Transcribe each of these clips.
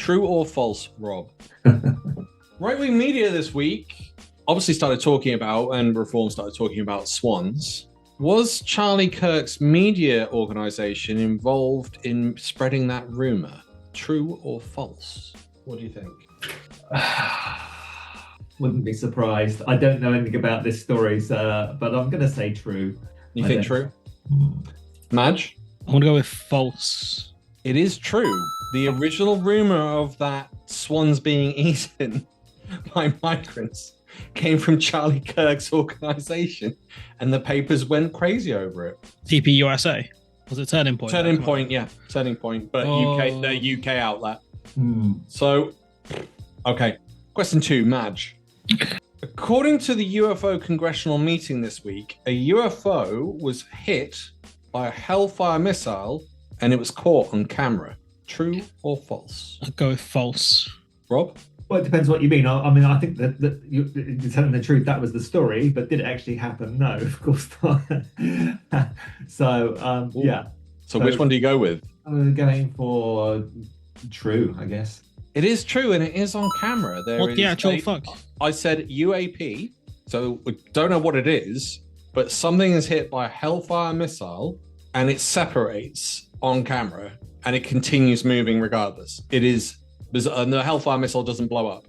True or false, Rob? Right-wing media this week obviously started talking about, and Reform started talking about, Swans. Was Charlie Kirk's media organisation involved in spreading that rumour? True or false? What do you think? Wouldn't be surprised. I don't know anything about this story, but I'm going to say true. You think true? Madge? I'm going to go with false. It is true. The original rumour of that swans being eaten by migrants came from Charlie Kirk's organisation, and the papers went crazy over it. TPUSA? Was it Turning Point? Turning Point, yeah. Turning Point, but the UK outlet. So, okay. Question 2, Madge. According to the UFO congressional meeting this week, a UFO was hit by a Hellfire missile and it was caught on camera. True or false? I'll go with false. Rob? Well, it depends what you mean. I mean, I think that you're telling the truth. That was the story, but did it actually happen? No, of course not. So, yeah. So which one do you go with? I'm going for true, I guess. It is true, and it is on camera. What the actual fuck? I said UAP, so we don't know what it is, but something is hit by a Hellfire missile, and it separates on camera, and it continues moving regardless. It is, and the Hellfire missile doesn't blow up,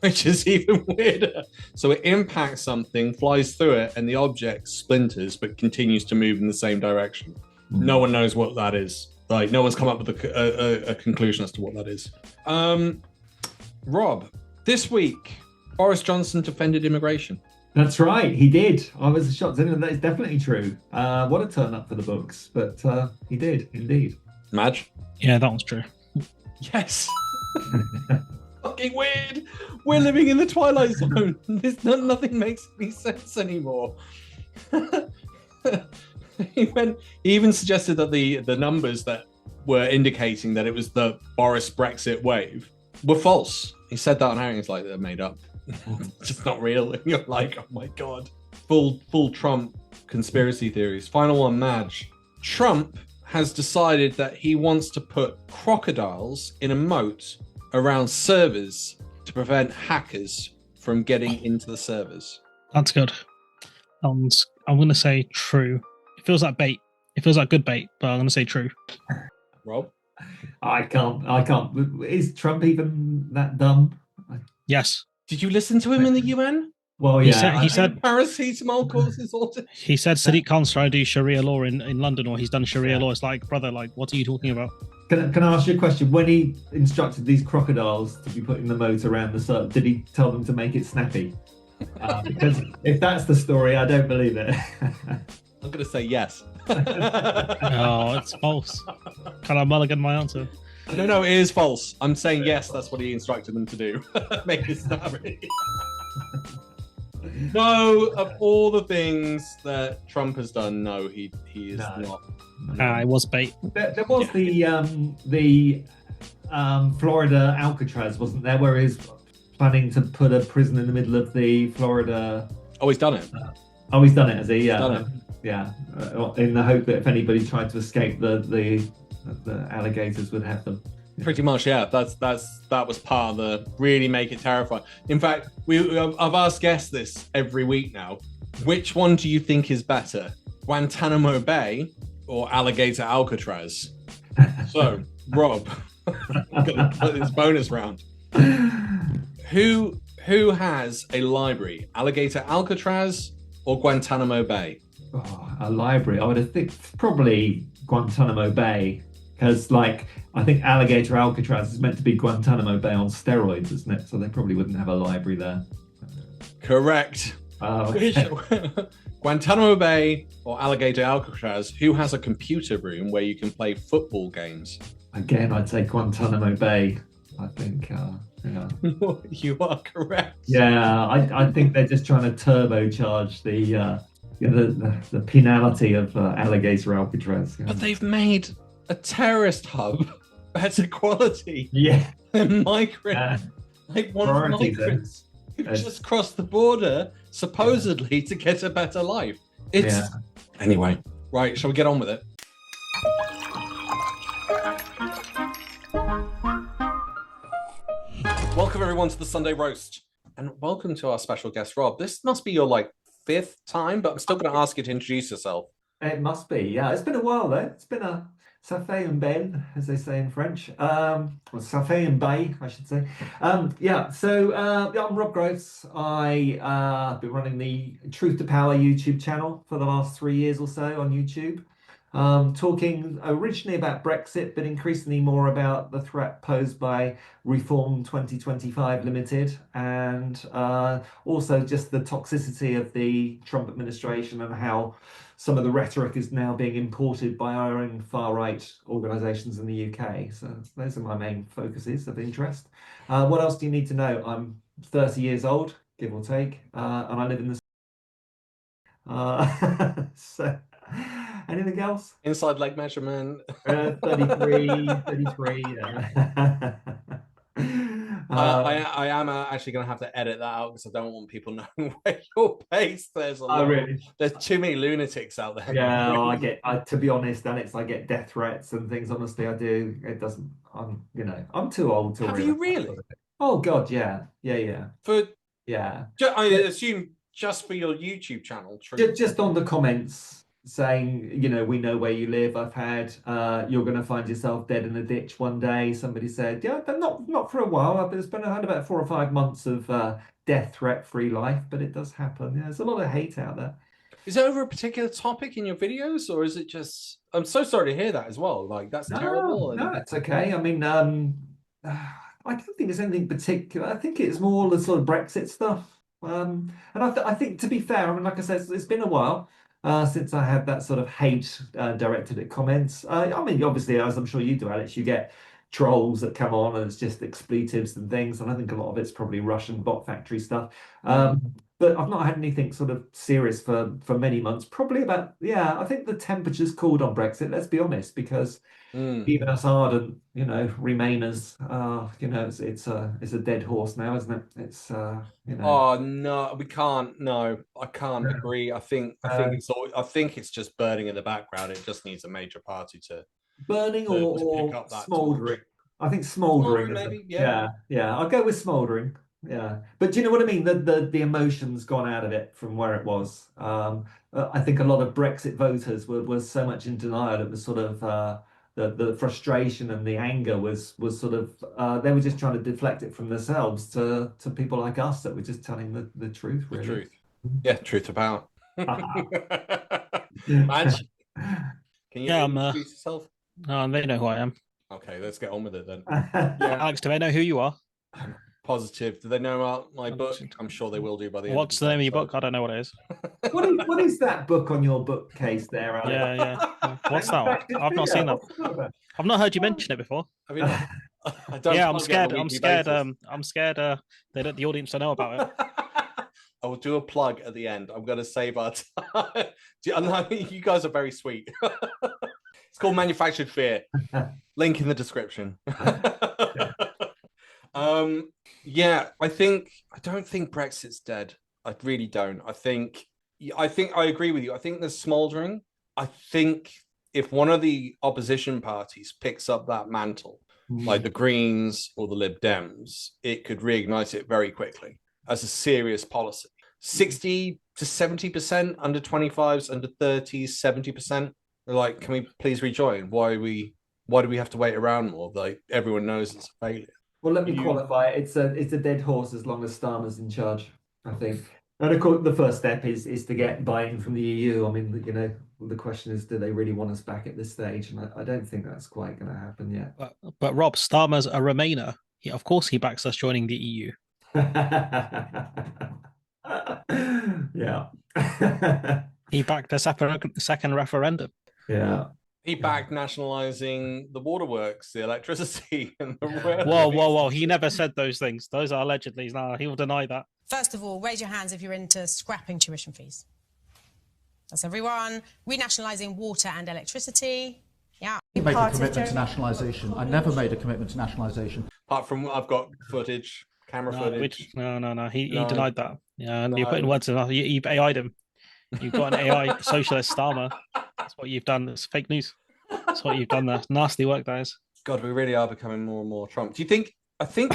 which is even weirder. So it impacts something, flies through it, and the object splinters, but continues to move in the same direction. No one knows what that is. Like, no one's come up with a conclusion as to what that is. Rob, this week, Boris Johnson defended immigration. That's right, he did. I was shocked. That is definitely true. What a turn up for the books, but he did, indeed. Madge? Yeah, that one's true. Yes. Fucking weird. We're living in the Twilight Zone. Nothing makes any sense anymore. He even suggested that the numbers that were indicating that it was the Boris Brexit wave were false. He said that on air, and he's like, they're made up. It's just not real. And you're like, oh my God. Full Trump conspiracy theories. Final one, Madge. Trump has decided that he wants to put crocodiles in a moat around servers to prevent hackers from getting into the servers. That's good. I'm going to say true. It feels like bait. It feels like good bait, but I'm going to say true. Rob? I can't. Is Trump even that dumb? Yes. Did you listen to him in the UN? Well, yeah. He said paracetamol causes autism. He said Sadiq Khan's trying to do Sharia law in London, or he's done Sharia law. It's like, brother, like, what are you talking about? Can I ask you a question? When he instructed these crocodiles to be put in the moat around the server, did he tell them to make it snappy? Because if that's the story, I don't believe it. I'm going to say yes. Oh, it's false. Can I mulligan my answer? No, it is false. I'm saying yes, that's what he instructed them to do. Make it snappy. No, of all the things that Trump has done, no, he is not. It was bait. There was the Florida Alcatraz, wasn't there, where he's planning to put a prison in the middle of the Florida... Oh, he's done it. He's done it, has he? Yeah. Done it. Yeah, in the hope that if anybody tried to escape, the alligators would have them. Pretty much, yeah. That was part of the really make it terrifying. In fact, I've asked guests this every week now. Which one do you think is better, Guantanamo Bay or Alligator Alcatraz? So, Rob, I'm gonna put this bonus round. Who has a library, Alligator Alcatraz or Guantanamo Bay? Oh, a library. I would have think probably Guantanamo Bay, because I think Alligator Alcatraz is meant to be Guantanamo Bay on steroids, isn't it? So they probably wouldn't have a library there. Correct. Okay. Guantanamo Bay or Alligator Alcatraz, who has a computer room where you can play football games? Again, I'd say Guantanamo Bay. I think, yeah. You are correct. Yeah, I think they're just trying to turbocharge the penalty of Alligator Alcatraz. But they've made a terrorist hub better quality than migrants. One of migrants who just crossed the border supposedly to get a better life. Anyway, right, shall we get on with it? Welcome everyone to the Sunday Roast, and welcome to our special guest, Rob. This must be your like 5th time, but I'm still going to ask you to introduce yourself. It must be, yeah. It's been a while though. It's been a ça fait un bel, as they say in French. Or ça fait un bail, I should say. Yeah. So I'm Rob Groves. I've been running the Truth to Power YouTube channel for the last 3 years or so on YouTube. Talking originally about Brexit, but increasingly more about the threat posed by Reform 2025 Limited, and also just the toxicity of the Trump administration and how some of the rhetoric is now being imported by our own far-right organisations in the UK. So those are my main focuses of interest. What else do you need to know? I'm 30 years old, give or take, and I live in the... so... Anything else? Inside leg measurement. 33, yeah. I am actually going to have to edit that out because I don't want people knowing where you're based. There's a lot. Really? There's too many lunatics out there. Yeah, to be honest, Alex, I get death threats and things. Honestly, I do. It doesn't. I'm too old to. Have you really? Oh God, yeah. I assume just for your YouTube channel. Just on the comments saying, we know where you live. I've had, you're going to find yourself dead in a ditch one day. Somebody said, yeah, but not for a while. I've had about 4 or 5 months of death threat free life, but it does happen. Yeah, there's a lot of hate out there. Is it over a particular topic in your videos, or is it just? I'm so sorry to hear that as well. Like that's terrible. No, it's okay. I mean, I don't think there's anything particular. I think it's more the sort of Brexit stuff. And I think, to be fair, I mean, like I said, it's been a while since I had that sort of hate directed at comments. I mean, obviously, as I'm sure you do, Alex, you get trolls that come on and it's just expletives and things. And I think a lot of it's probably Russian bot factory stuff. But I've not had anything sort of serious for many months. Probably about, I think the temperature's cooled on Brexit, let's be honest, because even us ardent, Remainers, it's a dead horse now, isn't it? It's Oh no, we can't. No, I can't agree. I think it's just burning in the background. It just needs a major party to burning to pick up that smouldering. I think smouldering, maybe. Yeah. I'll go with smouldering. Yeah, but do you know what I mean? The emotion's gone out of it from where it was. I think a lot of Brexit voters were so much in denial. It was sort of the frustration and the anger was sort of they were just trying to deflect it from themselves to people like us that were just telling the truth. Really. The truth. Yeah, truth about. Madge, can you introduce yourself? They know who I am. Okay, let's get on with it then. Alex, do they know who you are? Positive. Do they know about my book? I'm sure they will do by the end. What's the name of your book? I don't know what it is. What is that book on your bookcase there, Alex? Yeah. What's that one? I've not seen that. I've not heard you mention it before. Have you not? I'm scared. I'm scared that the audience don't know about it. I will do a plug at the end. I'm going to save our time. You guys are very sweet. It's called Manufactured Fear. Link in the description. I don't think Brexit's dead. I really don't. I think I agree with you. I think there's smouldering. I think if one of the opposition parties picks up that mantle, like the Greens or the Lib Dems, it could reignite it very quickly as a serious policy. 60 to 70% under 25s, under 30s, 70%. They're like, can we please rejoin? Why do we have to wait around more? Like everyone knows it's a failure. Well, let me qualify it. It's a dead horse as long as Starmer's in charge, I think. And of course, the first step is to get buy-in from the EU. I mean, the question is, do they really want us back at this stage? And I don't think that's quite going to happen yet. But Rob, Starmer's a Remainer. Of course, he backs us joining the EU. Yeah. He backed a second referendum. Yeah. He backed nationalising the waterworks, the electricity, and the Whoa. He never said those things. Those are allegedly. No, he will deny that. First of all, raise your hands if you're into scrapping tuition fees. That's everyone. Renationalising water and electricity. Yeah. Make a commitment to nationalisation. I never made a commitment to nationalisation. Apart from I've got camera footage. No. He denied that. Yeah, and you're putting words in. You AI'd him. You've got an AI socialist Starmer. That's what you've done. It's fake news. That's what you've done there. Nasty work, that is. God, we really are becoming more and more Trump. Do you think? I think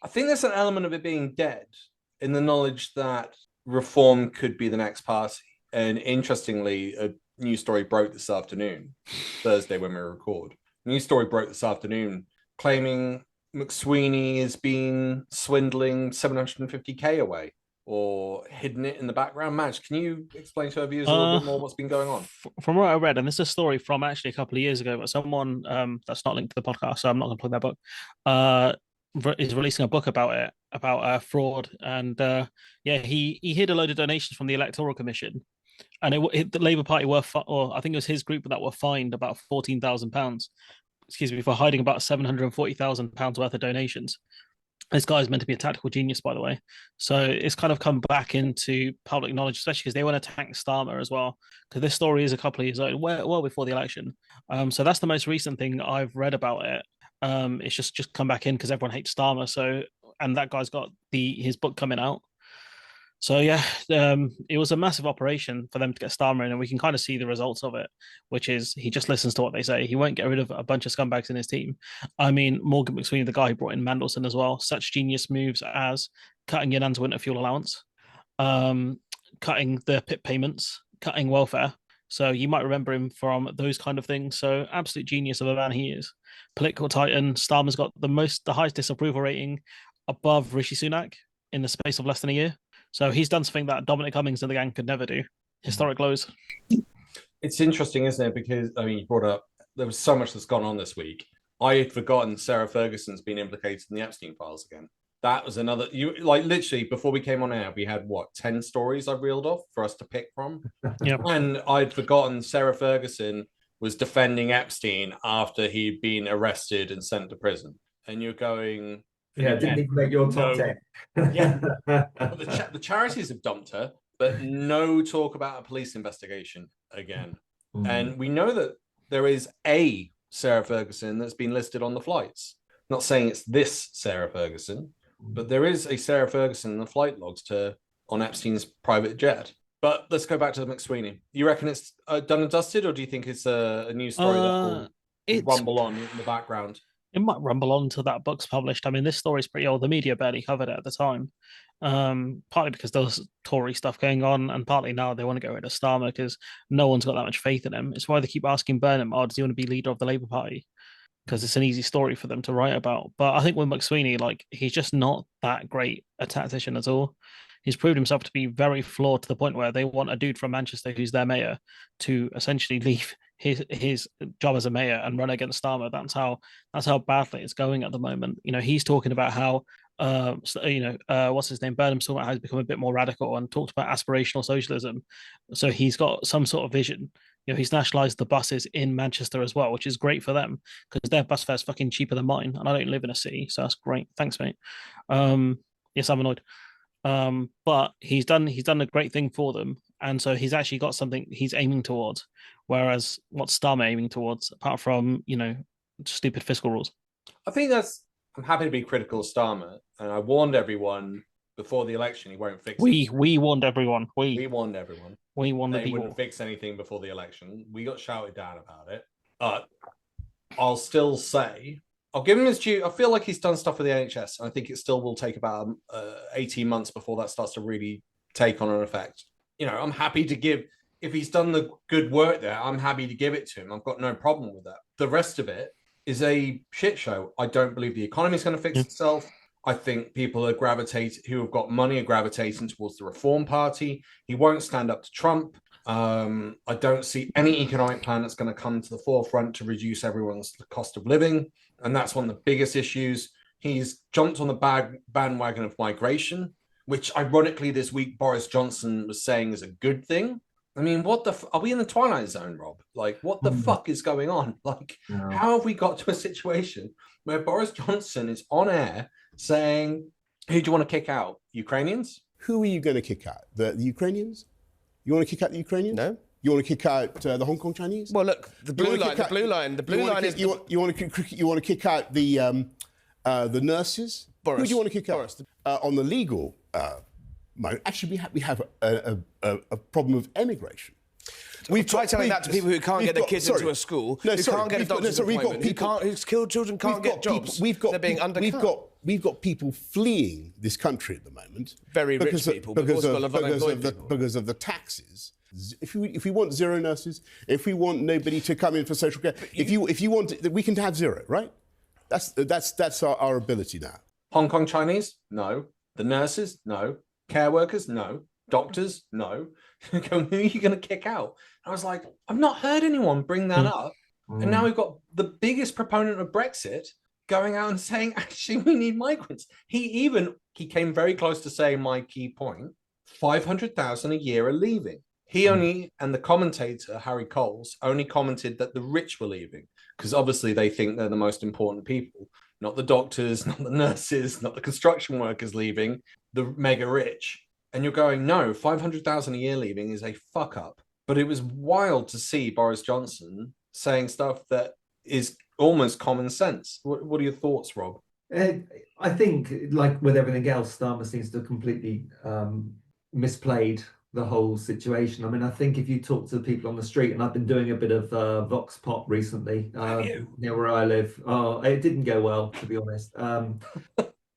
I think there's an element of it being dead in the knowledge that Reform could be the next party. And interestingly, a news story broke this afternoon, Thursday when we record. A news story broke this afternoon claiming McSweeney has been swindling 750k away or hidden it in the background. Madge, can you explain to our viewers a little bit more what's been going on? From what I read, and this is a story from actually a couple of years ago, but someone that's not linked to the podcast, so I'm not going to plug that book, is releasing a book about it, about fraud. And he hid a load of donations from the Electoral Commission. And the Labour Party or I think it was his group that were fined about £14,000, for hiding about £740,000 worth of donations. This guy's meant to be a tactical genius, by the way. So it's kind of come back into public knowledge, especially because they want to tank Starmer as well. Because this story is a couple of years old, well before the election. So that's the most recent thing I've read about it. It's just come back in because everyone hates Starmer. So, and that guy's got his book coming out. So yeah, it was a massive operation for them to get Starmer in, and we can kind of see the results of it, which is he just listens to what they say. He won't get rid of a bunch of scumbags in his team. I mean, Morgan McSweeney, the guy who brought in Mandelson as well, such genius moves as cutting Yanan's winter fuel allowance, cutting the PIP payments, cutting welfare. So you might remember him from those kind of things. So absolute genius of a man he is. Political titan. Starmer's got the highest disapproval rating above Rishi Sunak in the space of less than a year. So he's done something that Dominic Cummings and the gang could never do. Historic lows. It's interesting, isn't it? Because, I mean, you brought up, there was so much that's gone on this week. I had forgotten Sarah Ferguson's been implicated in the Epstein files again. That was another, literally, before we came on air, we had, 10 stories I reeled off for us to pick from? Yep. And I'd forgotten Sarah Ferguson was defending Epstein after he'd been arrested and sent to prison. And you're going... Yeah, didn't even make your top 10. Yeah. The charities have dumped her, but no talk about a police investigation again. And we know that there is a Sarah Ferguson that's been listed on the flights. Not saying it's this Sarah Ferguson, but there is a Sarah Ferguson in the flight logs on Epstein's private jet. But let's go back to the McSweeney. You reckon it's done and dusted, or do you think it's a news story that will rumble on in the background? It might rumble on until that book's published. I mean, this story's pretty old. The media barely covered it at the time. Partly because there was Tory stuff going on, and partly now they want to get rid of Starmer because no one's got that much faith in him. It's why they keep asking Burnham, does he want to be leader of the Labour Party? Because it's an easy story for them to write about. But I think with McSweeney, he's just not that great a tactician at all. He's proved himself to be very flawed to the point where they want a dude from Manchester who's their mayor to essentially leave his job as a mayor and run against Starmer. That's how badly it's going at the moment. He's talking about how what's his name? Burnham's talking about how he's become a bit more radical and talked about aspirational socialism. So he's got some sort of vision. He's nationalised the buses in Manchester as well, which is great for them because their bus fare's fucking cheaper than mine, and I don't live in a city, so that's great. Thanks, mate. Yes, I'm annoyed. But he's done a great thing for them, and so he's actually got something he's aiming towards. Whereas what's Starmer aiming towards, apart from stupid fiscal rules? I think I'm happy to be critical of Starmer, and I warned everyone before the election he won't fix it. We warned everyone. We warned everyone. We warned the people. He wouldn't fix anything before the election. We got shouted down about it. I'll still say, I'll give him his due. I feel like he's done stuff with the NHS, and I think it still will take about 18 months before that starts to really take on an effect. I'm happy to give, if he's done the good work there, I'm happy to give it to him. I've got no problem with that. The rest of it is a shit show. I don't believe the economy is going to fix itself. I think people who have got money are gravitating towards the Reform Party. He won't stand up to Trump. I don't see any economic plan that's going to come to the forefront to reduce everyone's cost of living. And that's one of the biggest issues. He's jumped on the bandwagon of migration, which ironically this week Boris Johnson was saying is a good thing. I mean, are we in the Twilight Zone, Rob? What the fuck is going on? How have we got to a situation where Boris Johnson is on air saying, who do you want to kick out? Ukrainians? Who are you going to kick out? The Ukrainians? You want to kick out the Ukrainians? No. You want to kick out the Hong Kong Chinese? Well, look, the blue line is... You want to kick out the nurses? Boris. Who do you want to kick out? On the legal... actually, we have a problem of emigration. We've tried telling that to people who can't get their kids into a school, who can't get a doctor's appointment, whose children can't get jobs. They're being undercut. We've got people fleeing this country at the moment. Very rich people, because of the taxes. If we want zero nurses, if we want nobody to come in for social care, if you want, we can have zero, right? That's our ability now. Hong Kong Chinese? No. The nurses? No. Care workers? No. Doctors? No. Who are you going to kick out? I was like, I've not heard anyone bring that up. And now we've got the biggest proponent of Brexit going out and saying, actually, we need migrants. He came very close to saying my key point, 500,000 a year are leaving. He only, and the commentator, Harry Coles, only commented that the rich were leaving, because obviously they think they're the most important people, not the doctors, not the nurses, not the construction workers leaving, the mega rich. And you're going, no, 500,000 a year leaving is a fuck up. But it was wild to see Boris Johnson saying stuff that is almost common sense. What are your thoughts, Rob? I think, like with everything else, Starmer seems to have completely misplayed the whole situation. I mean, I think if you talk to the people on the street, and I've been doing a bit of Vox Pop recently near where I live. It didn't go well, to be honest.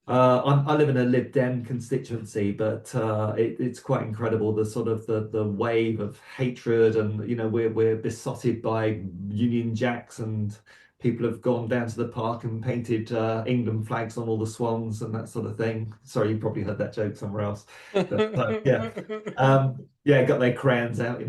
I live in a Lib Dem constituency, but it's quite incredible the sort of the wave of hatred, and we're besotted by Union Jacks, and people have gone down to the park and painted England flags on all the swans and that sort of thing. Sorry, you probably heard that joke somewhere else. But, got their crayons out,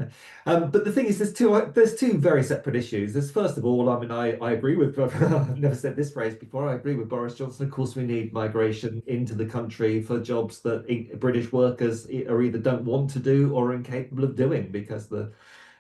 But the thing is, there's two very separate issues. There's, first of all, I mean, I agree with, I've never said this phrase before, I agree with Boris Johnson. Of course, we need migration into the country for jobs that British workers are either don't want to do or are incapable of doing, because the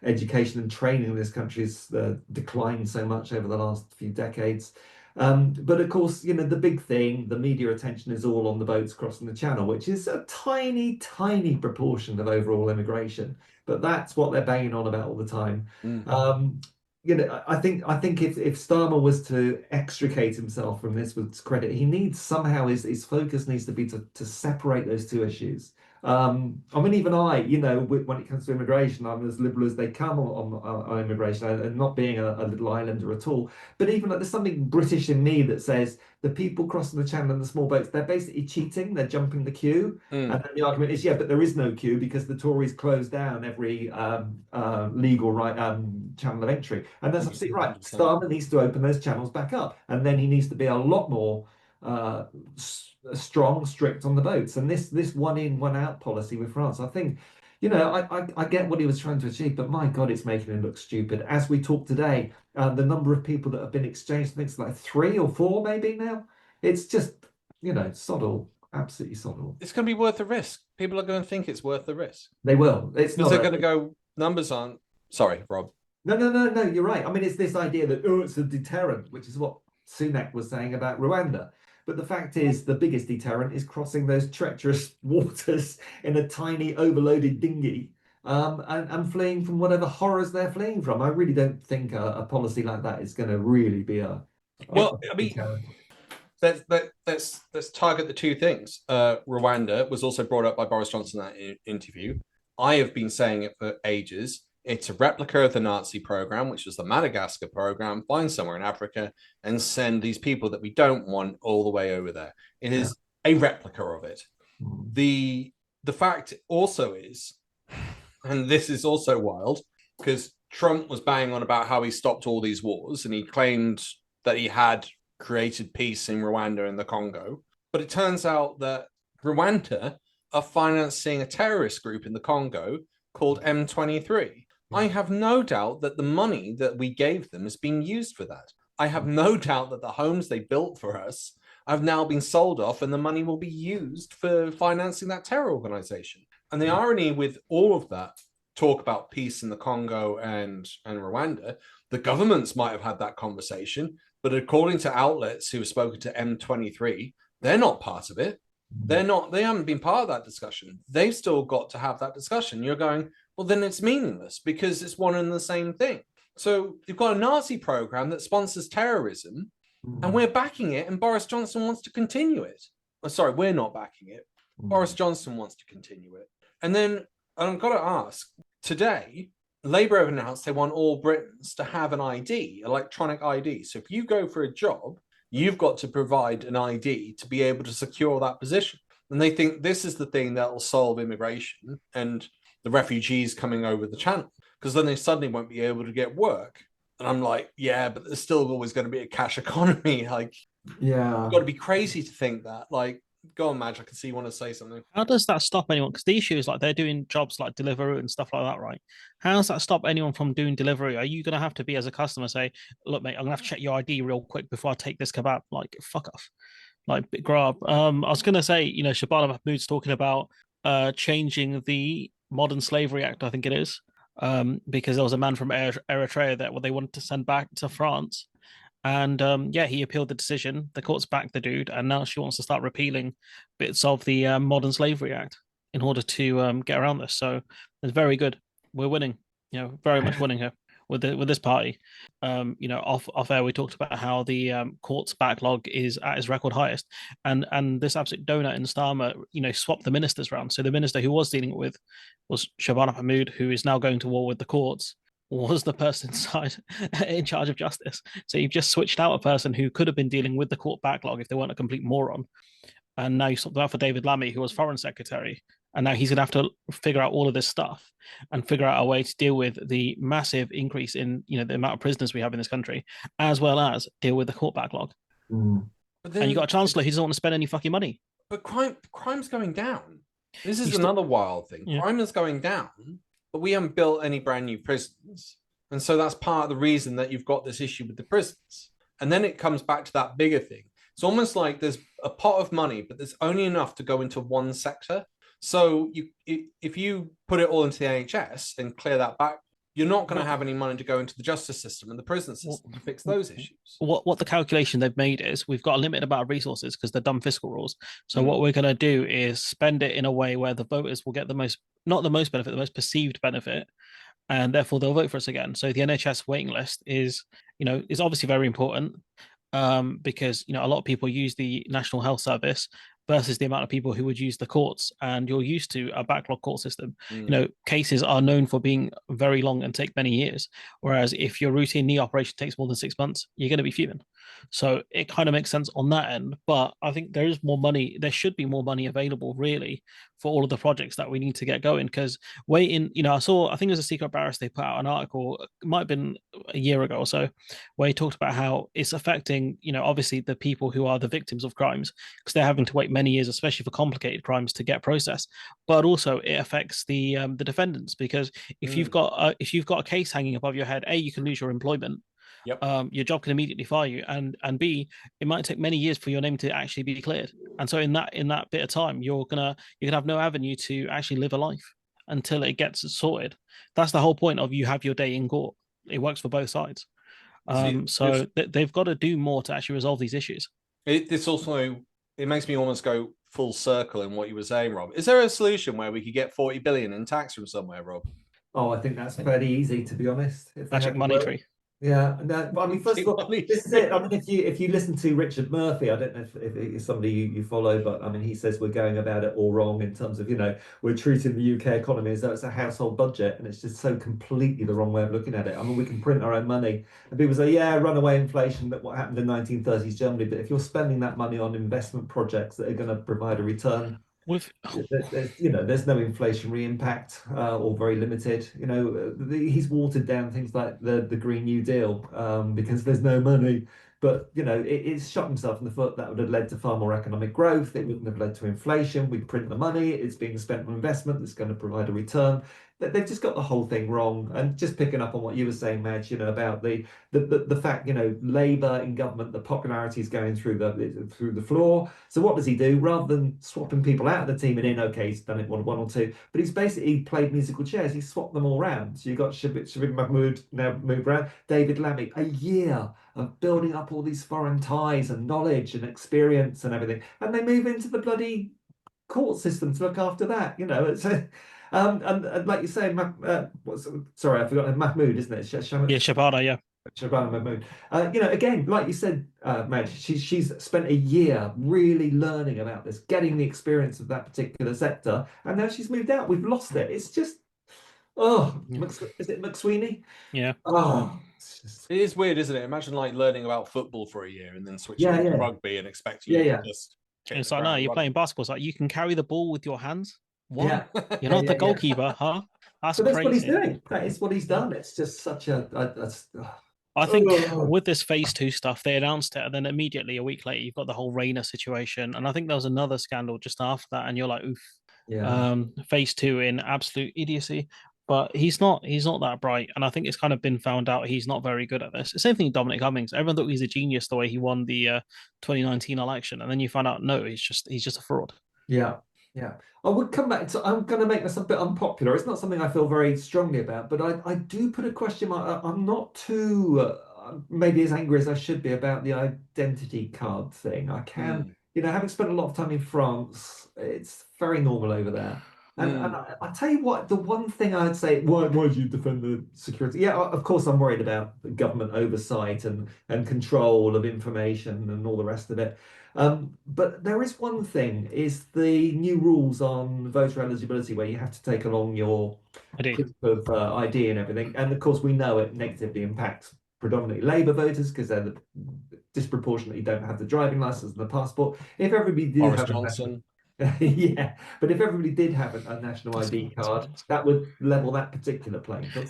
education and training in this country has declined so much over the last few decades. But of course, the big thing, the media attention is all on the boats crossing the channel, which is a tiny, tiny proportion of overall immigration. But that's what they're banging on about all the time. I think if Starmer was to extricate himself from this with credit, he needs somehow, his focus needs to be to separate those two issues. I mean, even when it comes to immigration, I'm as liberal as they come on immigration, and not being a little islander at all. But even there's something British in me that says the people crossing the channel in the small boats, they're basically cheating, they're jumping the queue. And then the argument is, but there is no queue because the Tories closed down every legal channel of entry. And that's absolutely right. Starmer needs to open those channels back up, and then he needs to be a lot more strong, strict on the boats. And this one in, one out policy with France, I think, I get what he was trying to achieve, but my God, it's making him look stupid. As we talk today, the number of people that have been exchanged, I think it's like 3 or 4 maybe now. It's just, sod all, absolutely sod all. It's going to be worth the risk. People are going to think it's worth the risk. They will. It's not. They're going to go, numbers aren't. Sorry, Rob. No, you're right. I mean, it's this idea that, it's a deterrent, which is what Sunak was saying about Rwanda. But the fact is, the biggest deterrent is crossing those treacherous waters in a tiny overloaded dinghy and fleeing from whatever horrors they're fleeing from. I really don't think a policy like that is going to really be let's target the two things. Rwanda was also brought up by Boris Johnson in that interview. I have been saying it for ages. It's a replica of the Nazi program, which was the Madagascar program. Find somewhere in Africa and send these people that we don't want all the way over there. It is a replica of it. The fact also is, and this is also wild, because Trump was banging on about how he stopped all these wars, and he claimed that he had created peace in Rwanda and the Congo. But it turns out that Rwanda are financing a terrorist group in the Congo called M23. I have no doubt that the money that we gave them is being used for that. I have no doubt that the homes they built for us have now been sold off, and the money will be used for financing that terror organization. And the irony with all of that talk about peace in the Congo and Rwanda, the governments might have had that conversation, but according to outlets who have spoken to M23, they're not part of it. They haven't been part of that discussion. They've still got to have that discussion. You're going, well, then it's meaningless because it's one and the same thing. So you've got a Nazi program that sponsors terrorism, and we're backing it, and Boris Johnson wants to continue it. Oh, sorry, we're not backing it. Boris Johnson wants to continue it. And then I've got to ask, today, Labour have announced they want all Britons to have an ID, electronic ID. So if you go for a job, you've got to provide an ID to be able to secure that position. And they think this is the thing that will solve immigration and the refugees coming over the channel, because then they suddenly won't be able to get work. And I'm like, yeah, but there's still always going to be a cash economy. Like, yeah, you've got to be crazy to think that. Like, go on, Madge. I can see you want to say something. How does that stop anyone? Because the issue is like they're doing jobs like Deliveroo and stuff like that, right? How does that stop anyone from doing delivery? Are you going to have to be, as a customer, say, look, mate, I'm going to have to check your ID real quick before I take this kebab? Like, fuck off. Like, grow up. I was going to say, Shabana Mahmood's talking about changing the Modern Slavery Act, I think it is, because there was a man from Eritrea that they wanted to send back to France. And he appealed the decision. The courts backed the dude, and now she wants to start repealing bits of the Modern Slavery Act in order to get around this. So it's very good. We're winning, very much winning here with this party. Off air we talked about how the courts backlog is at its record highest, and this absolute donut in Starmer, swapped the ministers around. So the minister who was dealing with was Shabana Mahmood, who is now going to war with the courts, was the person in charge of justice. So you've just switched out a person who could have been dealing with the court backlog if they weren't a complete moron. And now you swapped out for David Lammy, who was foreign secretary. And now he's going to have to figure out all of this stuff and figure out a way to deal with the massive increase in, the amount of prisoners we have in this country, as well as deal with the court backlog. Mm. And you got a chancellor who doesn't want to spend any fucking money. But crime's going down. This is another wild thing. Yeah. Crime is going down, but we haven't built any brand new prisons. And so that's part of the reason that you've got this issue with the prisons. And then it comes back to that bigger thing. It's almost like there's a pot of money, but there's only enough to go into one sector. So if you put it all into the NHS and clear that back, you're not going to have any money to go into the justice system and the prison system to fix those issues. What the calculation they've made is we've got a limited amount of resources because they're dumb fiscal rules. So what we're going to do is spend it in a way where the voters will get the most perceived benefit, and therefore they'll vote for us again. So the NHS waiting list is obviously very important because a lot of people use the National Health Service versus the amount of people who would use the courts, and you're used to a backlog court system. Cases are known for being very long and take many years, whereas if your routine knee operation takes more than 6 months, you're going to be fuming. So it kind of makes sense on that end, but I think there should be more money available really for all of the projects that we need to get going, because waiting, I think it was a Secret Barrister, they put out an article, it might have been a year ago or so, where he talked about how it's affecting, obviously the people who are the victims of crimes, because they're having to wait many years, especially for complicated crimes, to get processed. But also it affects the defendants, because if you've got a case hanging above your head, A, you can lose your employment. Yep. Your job can immediately fire you, and B, it might take many years for your name to actually be cleared. And so in that bit of time, you're gonna have no avenue to actually live a life until it gets sorted. That's the whole point of you have your day in court. It works for both sides. They've got to do more to actually resolve these issues. It makes me almost go full circle in what you were saying, Rob. Is there a solution where we could get 40 billion in tax from somewhere, Rob? Oh, I think that's fairly easy, to be honest. Magic money tree. Yeah, first of all, this is it. If you listen to Richard Murphy, I don't know if it's somebody you follow, but he says we're going about it all wrong in terms of we're treating the UK economy as though it's a household budget, and it's just so completely the wrong way of looking at it. We can print our own money, and people say, yeah, runaway inflation, that what happened in 1930s Germany, but if you're spending that money on investment projects that are going to provide a return, there's no inflationary impact or very limited. He's watered down things like the Green New Deal because there's no money. But it's shot himself in the foot. That would have led to far more economic growth. It wouldn't have led to inflation. We'd print the money. It's being spent on investment that's going to provide a return. They've just got the whole thing wrong. And just picking up on what you were saying, Madge, about the fact, Labour in government, the popularity is going through the floor. So what does he do? Rather than swapping people out of the team and in, okay, he's done it one or two, but he's basically played musical chairs. He's swapped them all around. So you've got Shabib Mahmood now moved around, David Lammy, a year of building up all these foreign ties and knowledge and experience and everything, and they move into the bloody court system to look after that. It's and like you say, sorry, I forgot Mahmood, isn't it? Shabana, yeah. Shabana Mahmood. Again, like you said, Madge, she's spent a year really learning about this, getting the experience of that particular sector, and now she's moved out. We've lost it. It's just Oh, is it McSweeney? Yeah. Oh, it is weird, isn't it? Imagine like learning about football for a year and then switching to rugby and expecting you to just. It's like, no, you're playing basketball. It's like you can carry the ball with your hands. What? Yeah. You're not the goalkeeper, huh? That's crazy. What he's doing. That is what he's done. It's just such I think with this phase 2 stuff, they announced it, and then immediately a week later, you've got the whole Rayner situation, and I think there was another scandal just after that, and you're like, oof. Yeah. Phase 2 in absolute idiocy. But he's not that bright, and I think it's kind of been found out he's not very good at this. The same thing with Dominic Cummings. Everyone thought he was a genius the way he won the 2019 election, and then you find out no, he's just a fraud. Yeah. I would come back to. I'm going to make this a bit unpopular. It's not something I feel very strongly about, but I do put a question mark. I'm not too maybe as angry as I should be about the identity card thing. I can, having spent a lot of time in France, it's very normal over there. And I tell you what, the one thing I'd say, why do you defend the security? Yeah, of course I'm worried about the government oversight and control of information and all the rest of it. But there is one thing, is the new rules on voter eligibility where you have to take along your proof of ID and everything. And of course we know it negatively impacts predominantly Labour voters because they're disproportionately don't have the driving licence and the passport. If everybody did Boris Johnson. Yeah, but if everybody did have a national ID card, that would level that particular playing field.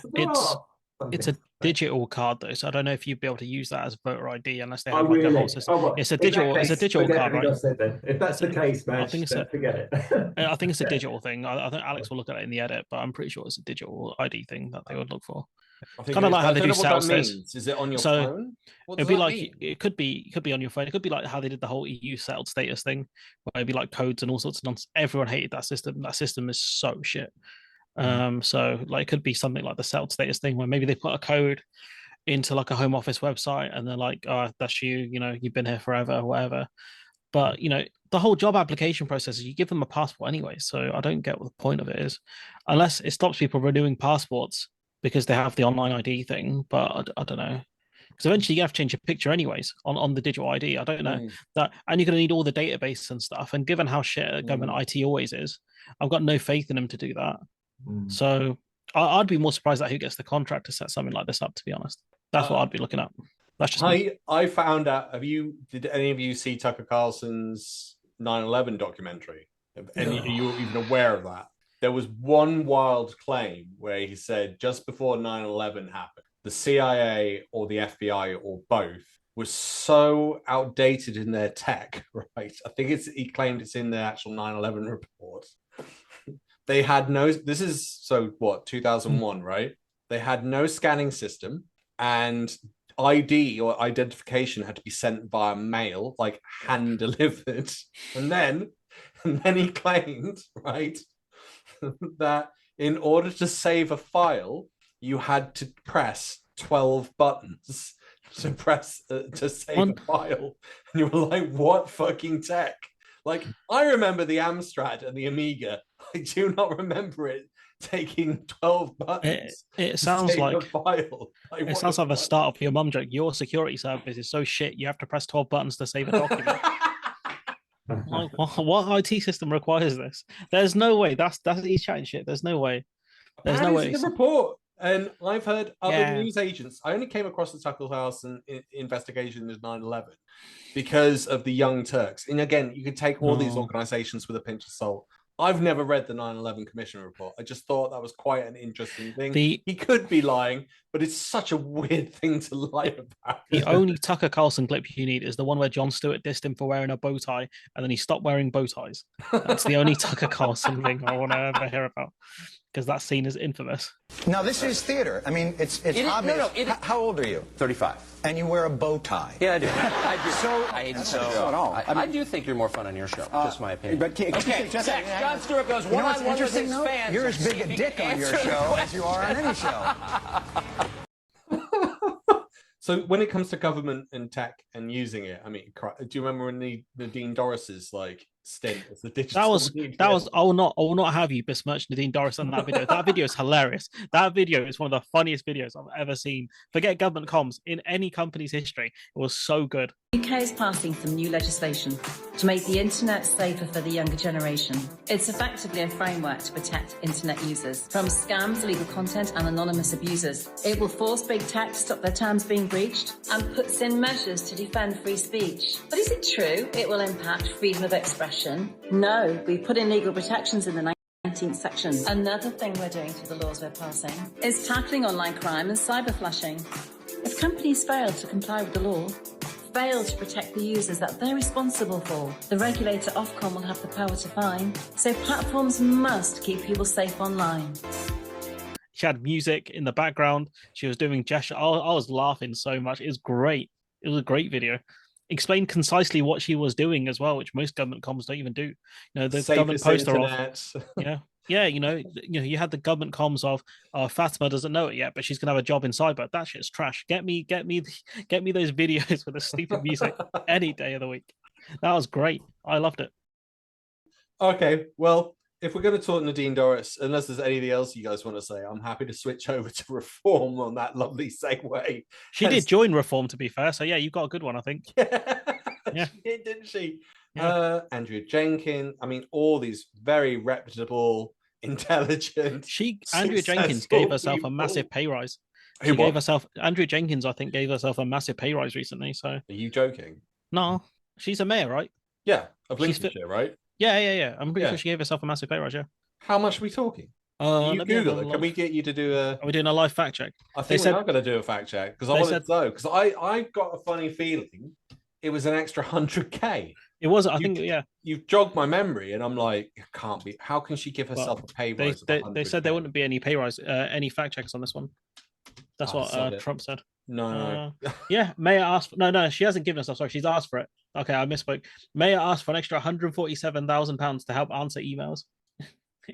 It's a digital card though, so I don't know if you'd be able to use that as voter ID unless they have a whole system. It's a digital card, right? If that's the case, man, forget it. I think it's a digital thing. I think Alex will look at it in the edit, but I'm pretty sure it's a digital ID thing that they would look for. Kind of like how they do sales status. Is it on your phone? It'd be like it could be on your phone. It could be like how they did the whole EU settled status thing, where it'd be like codes and all sorts of nonsense. Everyone hated that system. That system is so shit. So like it could be something like the settled status thing, where maybe they put a code into like a Home Office website, and they're like, "Oh, that's you. You've been here forever, or whatever." But the whole job application process is you give them a passport anyway. So I don't get what the point of it is, unless it stops people renewing passports because they have the online ID thing, but I don't know. Because eventually you have to change your picture anyways on the digital ID. I don't know that, and you're going to need all the database and stuff. And given how shit government IT always is, I've got no faith in them to do that. So I'd be more surprised at who gets the contract to set something like this up. To be honest, that's what I'd be looking at. That's just I found out. Did any of you see Tucker Carlson's 9/11 documentary? Are you even aware of that? There was one wild claim where he said just before 9/11 happened, the CIA or the FBI or both was so outdated in their tech, right? I think he claimed it's in the actual 9/11 report. They had this is 2001, right? They had no scanning system, and ID or identification had to be sent via mail, like hand delivered. And then he claimed, right, that in order to save a file, you had to press 12 buttons to save a file. And you were like, what fucking tech? Like, I remember the Amstrad and the Amiga. I do not remember it taking 12 buttons. It sounds like a file. It sounds like the start of your mum joke. Your security service is so shit, you have to press 12 buttons to save a document. Like, what IT system requires this? There's no way. That's he's chatting shit. There's no way. There's no way. The report, and I've heard other news agents. I only came across the Tucker Carlson investigation of 9/11 because of the Young Turks. And again, you could take all these organizations with a pinch of salt. I've never read the 9/11 Commission report. I just thought that was quite an interesting thing. He could be lying, but it's such a weird thing to lie about. The only Tucker Carlson clip you need is the one where Jon Stewart dissed him for wearing a bow tie, and then he stopped wearing bow ties. That's the only Tucker Carlson thing I want to ever hear about, because that scene is infamous. Now, this is theater. I mean, it's obvious. How old are you? 35. And you wear a bow tie. Yeah, I do. I do think you're more fun on your show. Just my opinion. But Jon Stewart goes one-on-one with his fans. You're as big a dick on your show as you are on any show. So when it comes to government and tech and using it, I mean, do you remember when Nadine Dorris's stint as the digital that was I will not have you besmirch Nadine Dorris on that video. That video is hilarious. That video is one of the funniest videos I've ever seen. Forget government comms in any company's history. It was so good. The UK is passing some new legislation to make the internet safer for the younger generation. It's effectively a framework to protect internet users from scams, illegal content and anonymous abusers. It will force big tech to stop their terms being breached and puts in measures to defend free speech. But is it true it will impact freedom of expression? No, we put in legal protections in the 19th section. Another thing we're doing to the laws we're passing is tackling online crime and cyber flashing. If companies fail to comply with the law, fail to protect the users that they're responsible for, the regulator Ofcom will have the power to fine. So platforms must keep people safe online. She had music in the background. She was doing gesture. I was laughing so much. It was great. It was a great video. Explained concisely what she was doing as well, which most government comms don't even do. You know, the government poster of yeah, you you had the government comms of Fatima doesn't know it yet, but she's gonna have a job in cyber. That shit's trash. Get me those videos with the stupid music any day of the week. That was great. I loved it. Okay, well, if we're going to talk Nadine Dorris, unless there's anything else you guys want to say, I'm happy to switch over to Reform on that lovely segue. She did join Reform, to be fair. So yeah, you've got a good one, I think. Yeah, she did, didn't she? Yeah. Andrea Jenkins. I mean, all these very reputable, intelligent. Andrea Jenkins gave herself a massive pay rise. Andrea Jenkins, I think, gave herself a massive pay rise recently. So are you joking? No, she's a mayor, right? Yeah, of Lincolnshire, right? Yeah. I'm pretty sure she gave herself a massive pay rise. Yeah. How much are we talking? You Google it. Can we get you to do a? Are we doing a live fact check? I think we're not going to do a fact check because I wanted to know because I got a funny feeling it was an extra 100K. It was. I think. Yeah. You've jogged my memory, and I'm like, it can't be. How can she give herself a pay rise? They said there wouldn't be any pay rise, any fact checks on this one. That's what Trump said. No. Yeah, Mayor asked. No, she hasn't given us. Sorry, she's asked for it. Okay, I misspoke. Mayor asked for an extra £147,000 to help answer emails.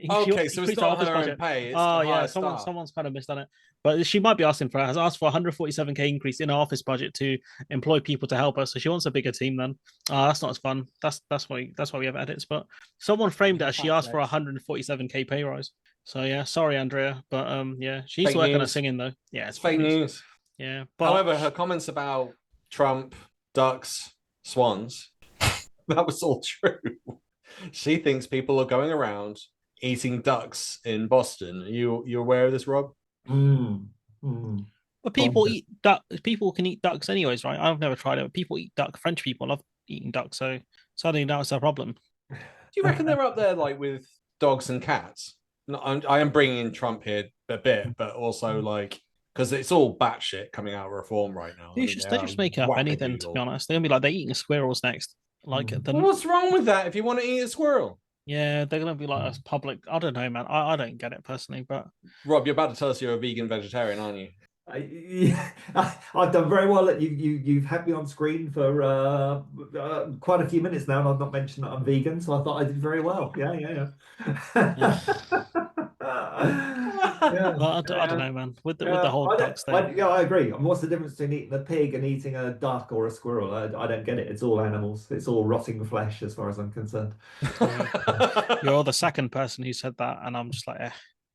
Okay, so it's not her own pay. It's someone's kind of misdone it. But she might be asking for it. Has asked for 147K increase in her office budget to employ people to help us. So she wants a bigger team. Then that's not as fun. That's why we have edits. But someone framed it as she asked for 147K pay rise. So yeah, sorry Andrea, but yeah, she's fake working on singing though. Yeah, it's fake news. Yeah, but however, her comments about Trump, ducks, swans, that was all true. She thinks people are going around eating ducks in Boston. You aware of this, Rob? But people eat duck. People can eat ducks anyways, right? I've never tried it, but people eat duck. French people love eating duck, so suddenly now it's a problem. Do you reckon they're up there like with dogs and cats? No, I am bringing in Trump here a bit, but also like because it's all batshit coming out of Reform right now. They just make up anything. To be honest, they're gonna be like they're eating squirrels next. Like, what's wrong with that? If you want to eat a squirrel, yeah, they're gonna be like a public. I don't know, man. I don't get it personally, but Rob, you're about to tell us you're a vegan vegetarian, aren't you? I've done very well. You've had me on screen for quite a few minutes now, and I've not mentioned that I'm vegan, so I thought I did very well. Yeah. Well, I don't know, man. With the whole ducks thing. I agree. And what's the difference between eating a pig and eating a duck or a squirrel? I don't get it. It's all animals. It's all rotting flesh, as far as I'm concerned. You're the second person who said that, and I'm just like, eh.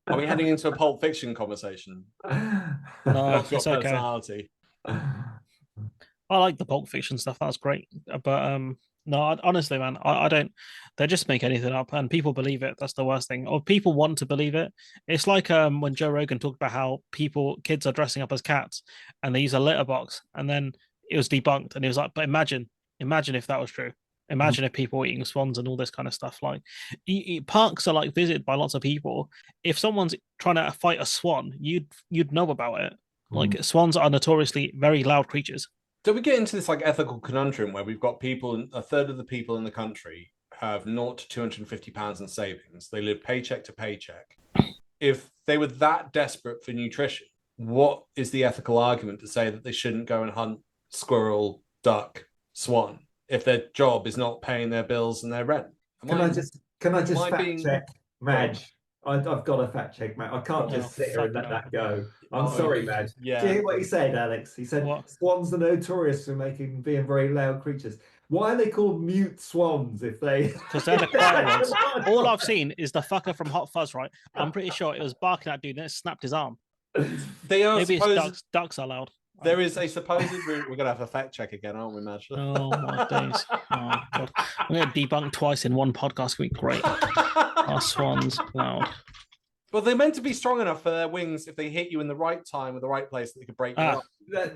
Are we heading into a Pulp Fiction conversation? No, it's okay. Personality. I like the Pulp Fiction stuff. That's great. But no, honestly, man, I don't. They just make anything up, and people believe it. That's the worst thing. Or people want to believe it. It's like when Joe Rogan talked about how kids are dressing up as cats, and they use a litter box, and then it was debunked, and he was like, "But imagine if that was true. Imagine if people were eating swans and all this kind of stuff. Like, parks are like visited by lots of people. If someone's trying to fight a swan, you'd know about it. Like, swans are notoriously very loud creatures. So we get into this like ethical conundrum where we've got people, a third of the people in the country have £0 to £250 in savings. They live paycheck to paycheck. If they were that desperate for nutrition, what is the ethical argument to say that they shouldn't go and hunt squirrel, duck, swan if their job is not paying their bills and their rent? Can I just fact check, Madge? I've got a fact check, Matt. I can't just sit here and let that go. I'm sorry, Madge. Yeah. Do you hear what he said, Alex? He said swans are notorious for being very loud creatures. Why are they called mute swans if they... Because they're the quiet ones. All I've seen is the fucker from Hot Fuzz, right? I'm pretty sure it was barking at dude and it snapped his arm. They are Maybe it's ducks are loud. There is a supposed we're going to have a fact check again, aren't we, Madge? Oh my days! Oh god, I'm going to debunk twice in one podcast. Can be great. Are swans loud? Well, they're meant to be strong enough for their wings if they hit you in the right time or the right place that they could break you up.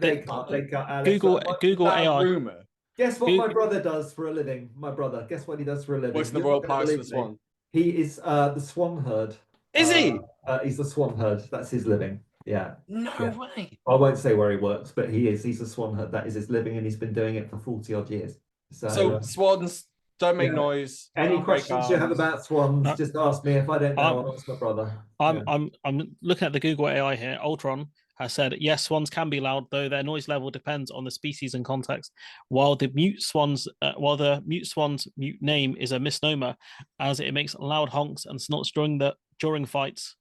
They can't. Alex. Google AI. Rumor. Guess what my brother does for a living? My brother. Guess what he does for a living? What's the Royal Parks of the Swan? He is the swan herd. Is he? He's the swan herd. That's his living. Yeah. No way. I won't say where he works, but he is. He's a swan herd. That is his living, and he's been doing it for 40 odd years. So swans don't make noise. Any questions you have about swans, just ask me. If I don't know, I'll ask my brother. I'm looking at the Google AI here. Ultron has said, yes, swans can be loud, though their noise level depends on the species and context. While the mute swan's mute name is a misnomer, as it makes loud honks and snorts during fights,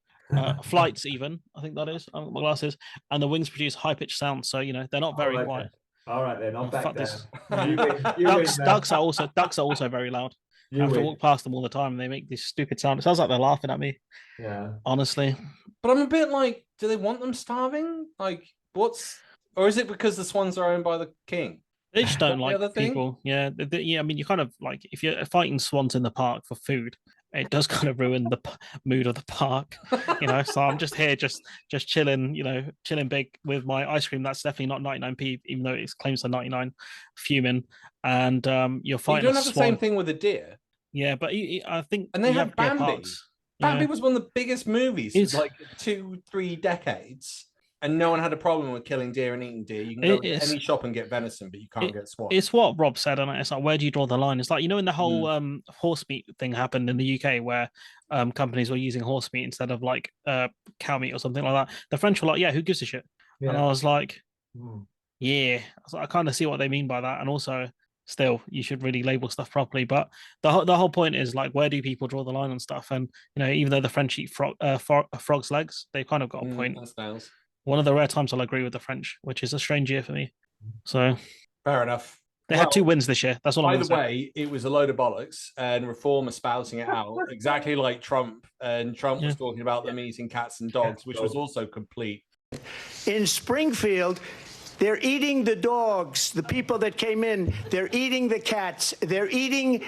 flights even. I think that is. I've got my glasses, and the wings produce high pitched sounds. So they're not very quiet. All right then, I'm back down. Ducks are also very loud. I have to walk past them all the time, and they make this stupid sound. It sounds like they're laughing at me. Yeah, honestly. But I'm a bit like, do they want them starving? Like, or is it because the swans are owned by the king? They just don't like people. Yeah, I mean, you kind of like if you're fighting swans in the park for food, it does kind of ruin the mood of the park, So I'm just here, just chilling, chilling big with my ice cream. That's definitely not 99p, even though it claims to 99, fuming. And you're fighting. You don't have the same thing with a deer. Yeah, but I think, and they have Bambi. Bambi was one of the biggest movies for like 2-3 decades. And no one had a problem with killing deer and eating deer. You can go to any shop and get venison, but you can't get swans. It's what Rob said, and it's like, where do you draw the line? It's like, in the whole horse meat thing happened in the UK where companies were using horse meat instead of like cow meat or something like that. The French were like, yeah, who gives a shit? Yeah. And I was like, yeah. I kind of see what they mean by that. And also, still, you should really label stuff properly. But the whole point is like, where do people draw the line on stuff? And, even though the French eat frog's legs, they've kind of got a point. One of the rare times I'll agree with the French, which is a strange year for me. So fair enough. They had 2 wins this year. That's all I'm going to say. By the way, it was a load of bollocks, and Reform are spouting it out exactly like Trump. And Trump was talking about them eating cats and dogs, which was also complete. In Springfield, they're eating the dogs. The people that came in, they're eating the cats. They're eating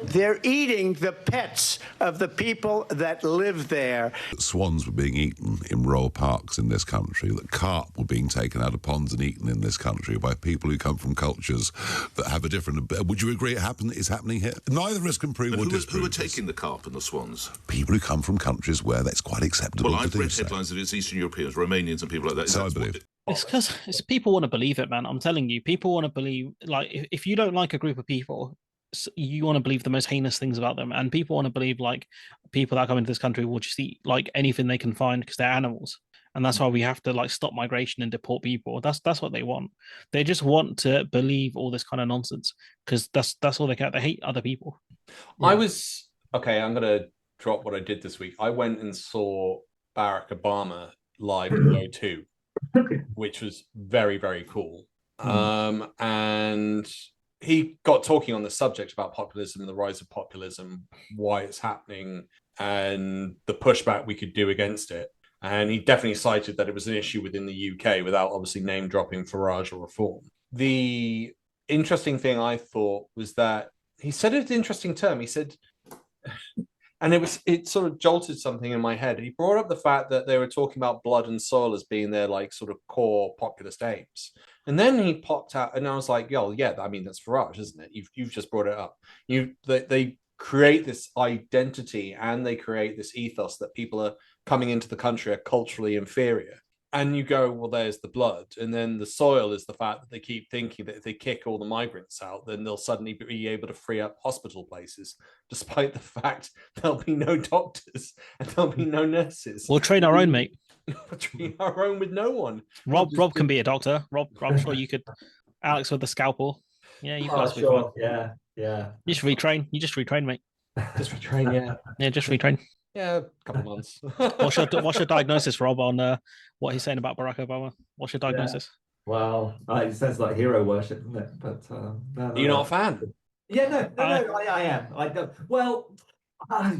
the pets of the people that live there. Swans were being eaten in royal parks in this country, that carp were being taken out of ponds and eaten in this country by people who come from cultures that have a different... Would you agree it's happening here? Neither of us can prove or disprove. Who are taking the carp and the swans? People who come from countries where that's quite acceptable. Well, I've read headlines that it's Eastern Europeans, Romanians and people like that. So I believe. It's because people want to believe it, man. I'm telling you, people want to believe, like, if you don't like a group of people, you want to believe the most heinous things about them. And people want to believe, like, people that come into this country will just eat, like, anything they can find because they're animals. And that's why we have to, like, stop migration and deport people. That's what they want. They just want to believe all this kind of nonsense because that's all they care. They hate other people. Yeah. I'm going to drop what I did this week. I went and saw Barack Obama live in O2. Which was very, very cool. And he got talking on the subject about populism and the rise of populism, why it's happening, and the pushback we could do against it. And he definitely cited that it was an issue within the UK without obviously name dropping Farage or Reform. The interesting thing I thought was that he said an interesting term. He said... And it sort of jolted something in my head. He brought up the fact that they were talking about blood and soil as being their like sort of core populist aims. And then he popped out, and I was like, "Yo, yeah, I mean that's Farage, isn't it? You've just brought it up. They create this identity and they create this ethos that people are coming into the country are culturally inferior. And you go, well, there's the blood. And then the soil is the fact that they keep thinking that if they kick all the migrants out, then they'll suddenly be able to free up hospital places, despite the fact there'll be no doctors and there'll be no nurses. We'll train our own, mate. We'll train our own with no one. Rob can be a doctor. Rob, I'm sure you could. Alex with the scalpel. Yeah, you guys. Sure. Yeah. You just retrain. Mate. Just retrain, yeah. Yeah, just retrain. Yeah, a couple of months. What's your diagnosis, Rob, on what he's saying about Barack Obama? What's your diagnosis? Yeah. Well, it sounds like hero worship, doesn't it? But you're not a fan? Yeah, no, I am. I don't. Well, I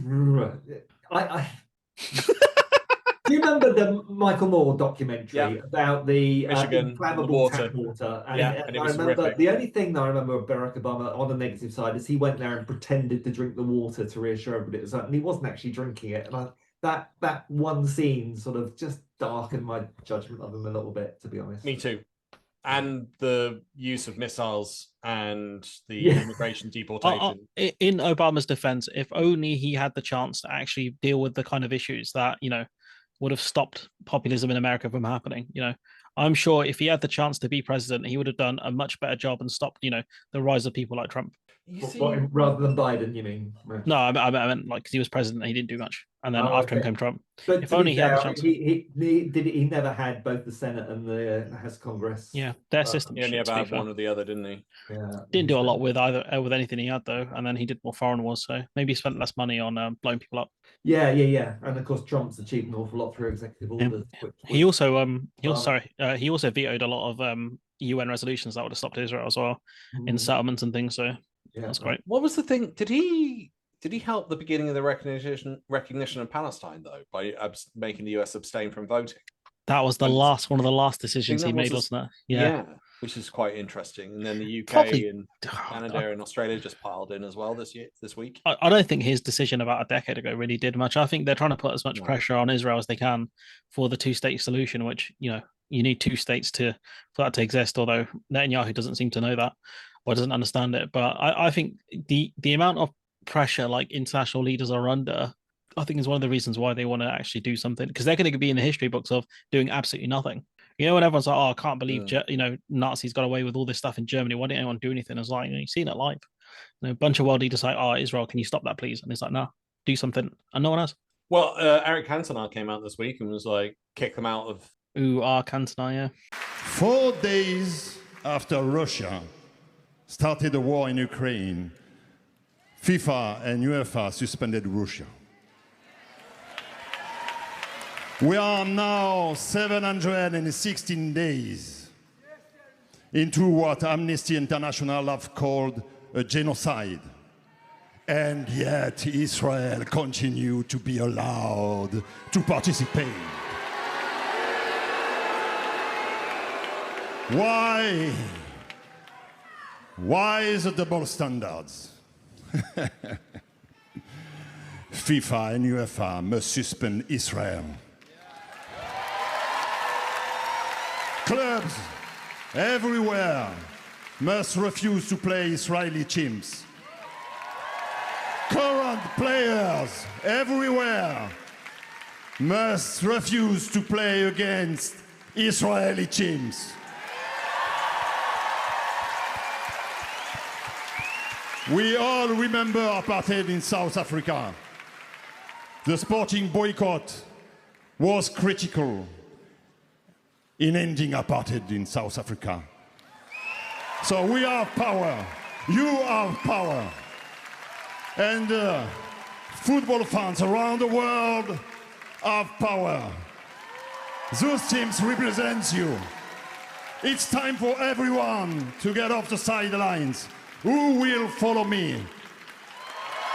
Do you remember the Michael Moore documentary about the Michigan, inflammable tap water? And, and it was I remember horrific. the only thing that I remember of Barack Obama on the negative side is he went there and pretended to drink the water to reassure everybody it was, and he wasn't actually drinking it. And that one scene sort of just darkened my judgment of him a little bit, to be honest. Me too. And the use of missiles and the immigration deportation. In Obama's defense, if only he had the chance to actually deal with the kind of issues that, would have stopped populism in America from happening. I'm sure if he had the chance to be president, he would have done a much better job and stopped, the rise of people like Trump. Rather than Biden, you mean? No, I meant like because he was president, he didn't do much, and then after him came Trump. But if only he had the chance. He never had both the Senate and the House Congress. Yeah, their system. He only ever had one or the other, didn't he? Yeah. Didn't do a lot with anything he had though, and then he did more foreign wars, so maybe he spent less money on blowing people up. Yeah, and of course Trump's achieved an awful lot through executive orders. Yeah. He also vetoed a lot of UN resolutions that would have stopped Israel as well in settlements and things. So that's great. What was the thing? Did he help the beginning of the recognition of Palestine though by making the US abstain from voting? That was one of the last decisions he made, wasn't it? Yeah, which is quite interesting. And then the UK and Canada and Australia just piled in as well this week. I don't think his decision about a decade ago really did much. I think they're trying to put as much pressure on Israel as they can for the two-state solution, which you need two states for that to exist. Although Netanyahu doesn't seem to know that or doesn't understand it. But I think the amount of pressure like international leaders are under, I think is one of the reasons why they want to actually do something, because they're going to be in the history books of doing absolutely nothing. When everyone's like, "Oh, I can't believe Nazis got away with all this stuff in Germany. Why didn't anyone do anything?" It's like, you've seen it live. A bunch of world leaders like, "Oh, Israel, can you stop that, please?" And it's like, "No, do something," and no one has. Well, Eric Cantona came out this week and was like, "Kick them out of." Cantona, yeah. 4 days after Russia started the war in Ukraine, FIFA and UEFA suspended Russia. We are now 716 days into what Amnesty International have called a genocide. And yet Israel continues to be allowed to participate. Why? Why the double standards? FIFA and UEFA must suspend Israel. Clubs everywhere must refuse to play Israeli teams. Current players everywhere must refuse to play against Israeli teams. We all remember apartheid in South Africa. The sporting boycott was critical in ending apartheid in South Africa. So we have power. You have power. And football fans around the world have power. Those teams represent you. It's time for everyone to get off the sidelines. Who will follow me?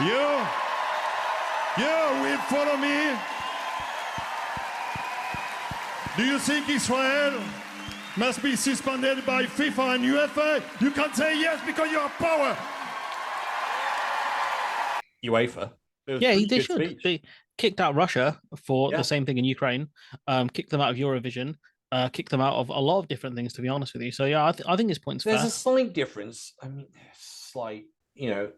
You? You will follow me? Do you think Israel must be suspended by FIFA and UEFA? You can say yes because you have power. UEFA. Yeah, they should. Speech. They kicked out Russia for the same thing in Ukraine, kicked them out of Eurovision, kicked them out of a lot of different things, to be honest with you. So, yeah, I think this point's fair. There's a slight difference. I mean,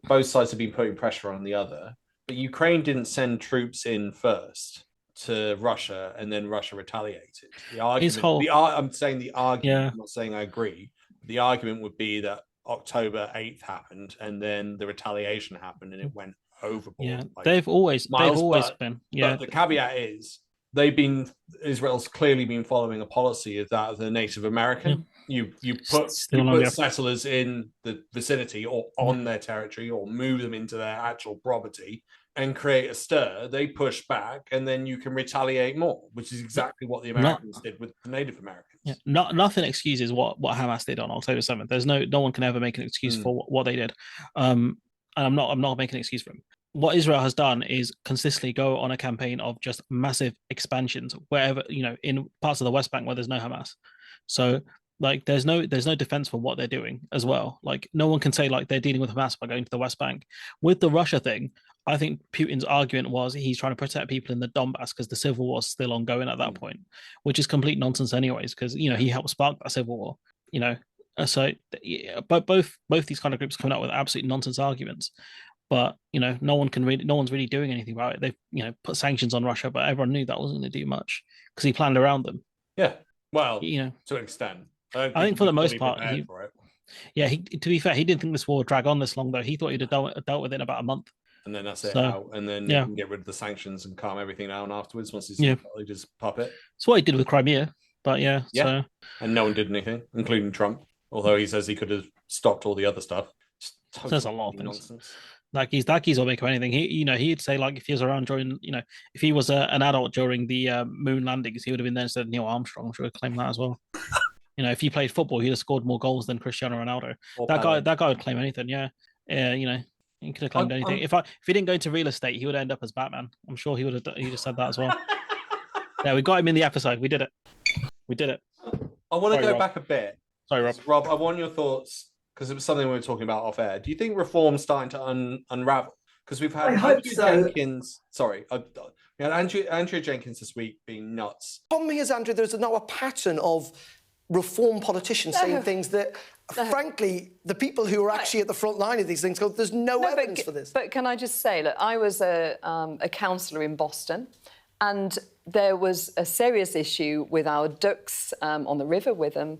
both sides have been putting pressure on the other, but Ukraine didn't send troops in first to Russia, and then Russia retaliated. The argument, I'm saying the argument, I'm not saying I agree. The argument would be that October 8th happened, and then the retaliation happened, and it went overboard. Yeah, they've always been. Yeah, but the caveat is Israel's clearly been following a policy of that of the Native American. You put settlers in the vicinity or on their territory, or move them into their actual property and create a stir. They push back, and then you can retaliate more, which is exactly what the Americans did with the Native Americans. Yeah, nothing excuses what Hamas did on October 7th. There's no one can ever make an excuse for what they did. And I'm not making an excuse for them. what Israel has done is consistently go on a campaign of just massive expansions wherever, in parts of the West Bank where there's no Hamas. So like there's no defense for what they're doing as well. Like no one can say like they're dealing with Hamas by going to the West Bank. With the Russia thing, I think Putin's argument was he's trying to protect people in the Donbass because the civil war is still ongoing at that point, which is complete nonsense anyways, because he helped spark that civil war. So but both these kind of groups coming up with absolute nonsense arguments. But no one's really doing anything about it. They've put sanctions on Russia, but everyone knew that wasn't going to do much because he planned around them. Yeah, well, to an extent. I think for the most part, to be fair, he didn't think this war would drag on this long, though. He thought he'd have dealt with it in about a month. And then that's it out. And then you can get rid of the sanctions and calm everything down afterwards once he's just puppet. That's what he did with Crimea. But so. And no one did anything, including Trump. Although he says he could have stopped all the other stuff. There's a lot of things. Nonsense. That geese will make of anything. He'd say like if he was around during, if he was an adult during the moon landings, he would have been there instead of Neil Armstrong. I'm sure he'd claim that as well. If he played football, he'd have scored more goals than Cristiano Ronaldo. That guy would claim anything. He could have claimed anything. If he didn't go into real estate, he would end up as Batman. I'm sure he would have. He just said that as well. Yeah, we got him in the episode. We did it. I want to go back a bit. Sorry, Rob. Rob, I want your thoughts because it was something we were talking about off air. Do you think reform's starting to unravel? Because we've had Jenkins. Sorry, we had Andrea Jenkins this week being nuts. The problem is, Andrew, there's now a pattern of reform politicians saying things that, frankly, the people who are actually at the front line of these things go, there's no evidence for this. But can I just say, look, I was a councillor in Boston, and there was a serious issue with our ducks on the river with them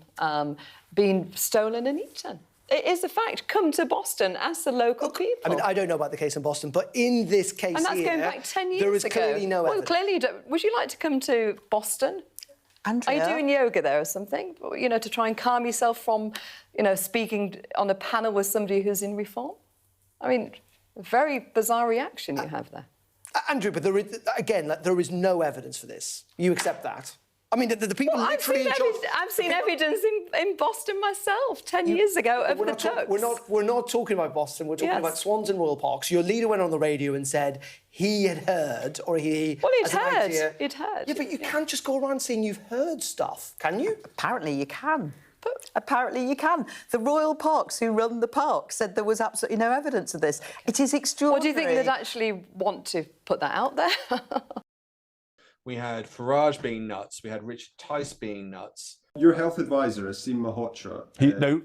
being stolen and eaten. It is a fact. Come to Boston, ask the local people. I mean, I don't know about the case in Boston, but in this case and that's going back 10 years ago. There is clearly no evidence. Well, clearly you don't. Would you like to come to Boston? Andrea? Are you doing yoga there or something? To try and calm yourself from, speaking on a panel with somebody who's in reform? I mean, very bizarre reaction you have there. Andrew, but there is no evidence for this. You accept that? I mean, the people literally... I've seen evidence in Boston myself 10 years ago of the ducks. We're not talking about Boston. We're talking about swans in royal parks. Your leader went on the radio and said he had heard, or he... Well, he'd heard. Yeah, but you can't just go around saying you've heard stuff, can you? Apparently you can. Apparently you can. The royal parks who run the park said there was absolutely no evidence of this. It is extraordinary. What do you think they'd actually want to put that out there? We had Farage being nuts. We had Richard Tice being nuts. Your health advisor, Asim Malhotra. No,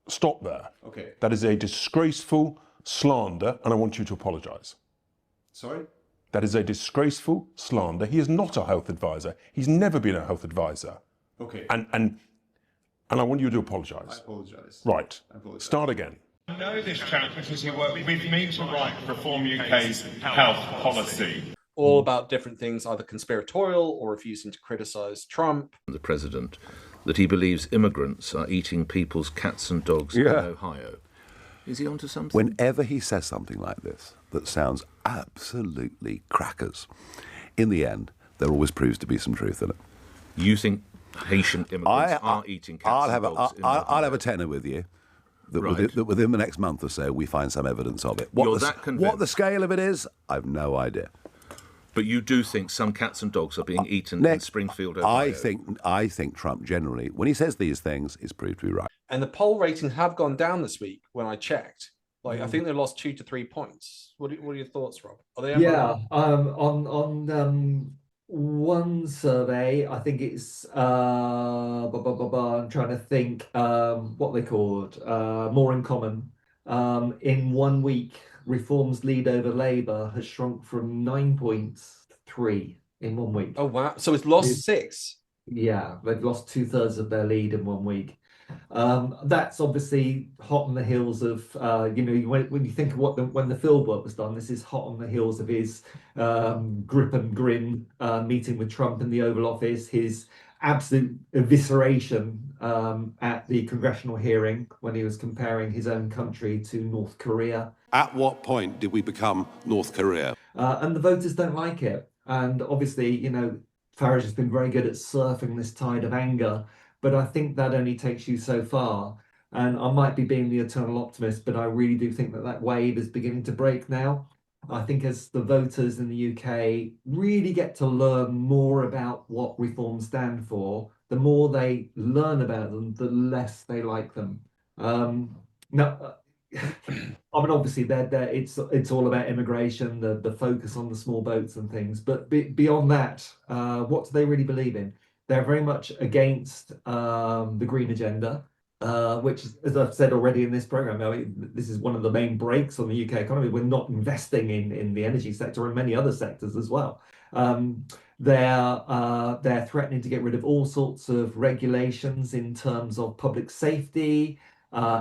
stop there. Okay. That is a disgraceful slander, and I want you to apologise. Sorry? That is a disgraceful slander. He is not a health advisor. He's never been a health advisor. Okay. And I want you to apologise. I apologise. Right. I apologise. Start again. I know this chap because he worked with me to write Reform UK's health policy. All about different things, either conspiratorial or refusing to criticise Trump. The president, that he believes immigrants are eating people's cats and dogs in Ohio. Is he onto something? Whenever he says something like this that sounds absolutely crackers, in the end, there always proves to be some truth in it. You think Haitian immigrants are eating cats and dogs in Ohio? I'll have a tenner with you. That within the next month or so, we find some evidence of it. You're that convinced? What the scale of it is, I've no idea. But you do think some cats and dogs are being eaten in Springfield, Ohio? I think Trump generally, when he says these things, is proved to be right. And the poll ratings have gone down this week when I checked. I think they lost 2 to 3 points. What are your thoughts, Rob? Are they on one survey, I think it's I'm trying to think what they called More in Common. In 1 week, Reform's lead over Labour has shrunk from 9 points to 3 in 1 week. Oh wow! So it's lost 6. Yeah, they've lost 2/3 of their lead in 1 week. That's obviously hot on the heels of when you think of when the fieldwork was done. This is hot on the heels of his grip and grin meeting with Trump in the Oval Office, his absolute evisceration at the congressional hearing when he was comparing his own country to North Korea. At what point did we become North Korea? And the voters don't like it. And obviously, Farage has been very good at surfing this tide of anger, but I think that only takes you so far. And I might be being the eternal optimist, but I really do think that wave is beginning to break now. I think as the voters in the UK really get to learn more about what reforms stand for, the more they learn about them, the less they like them. Now, I mean, obviously, it's all about immigration, the focus on the small boats and things. But beyond that, what do they really believe in? They're very much against the green agenda, which, as I've said already in this program, I mean, this is one of the main breaks on the UK economy. We're not investing in the energy sector and many other sectors as well. They're threatening to get rid of all sorts of regulations in terms of public safety,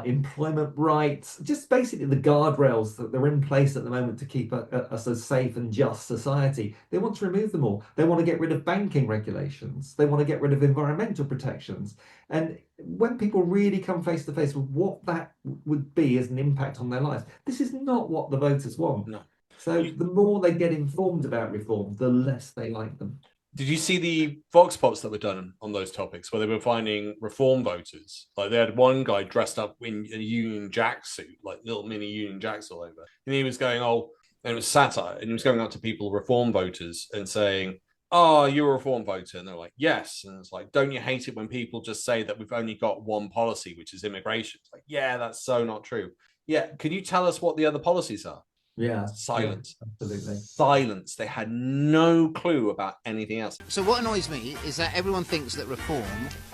employment rights, just basically the guardrails that are in place at the moment to keep us a safe and just society. They want to remove them all. They want to get rid of banking regulations. They want to get rid of environmental protections. And when people really come face to face with what that would be as an impact on their lives, this is not what the voters want. No. So the more they get informed about reform, the less they like them. Did you see the Vox Pops that were done on those topics, where they were finding reform voters? Like, they had one guy dressed up in a Union Jack suit, like little mini Union Jacks all over. And he was going, and it was satire. And he was going out to people, reform voters, and saying, oh, you're a reform voter. And they're like, yes. And it's like, don't you hate it when people just say that we've only got one policy, which is immigration? It's like, yeah, that's so not true. Yeah. Can you tell us what the other policies are? Yeah. Silence. Yeah, absolutely. Silence. They had no clue about anything else. So what annoys me is that everyone thinks that reform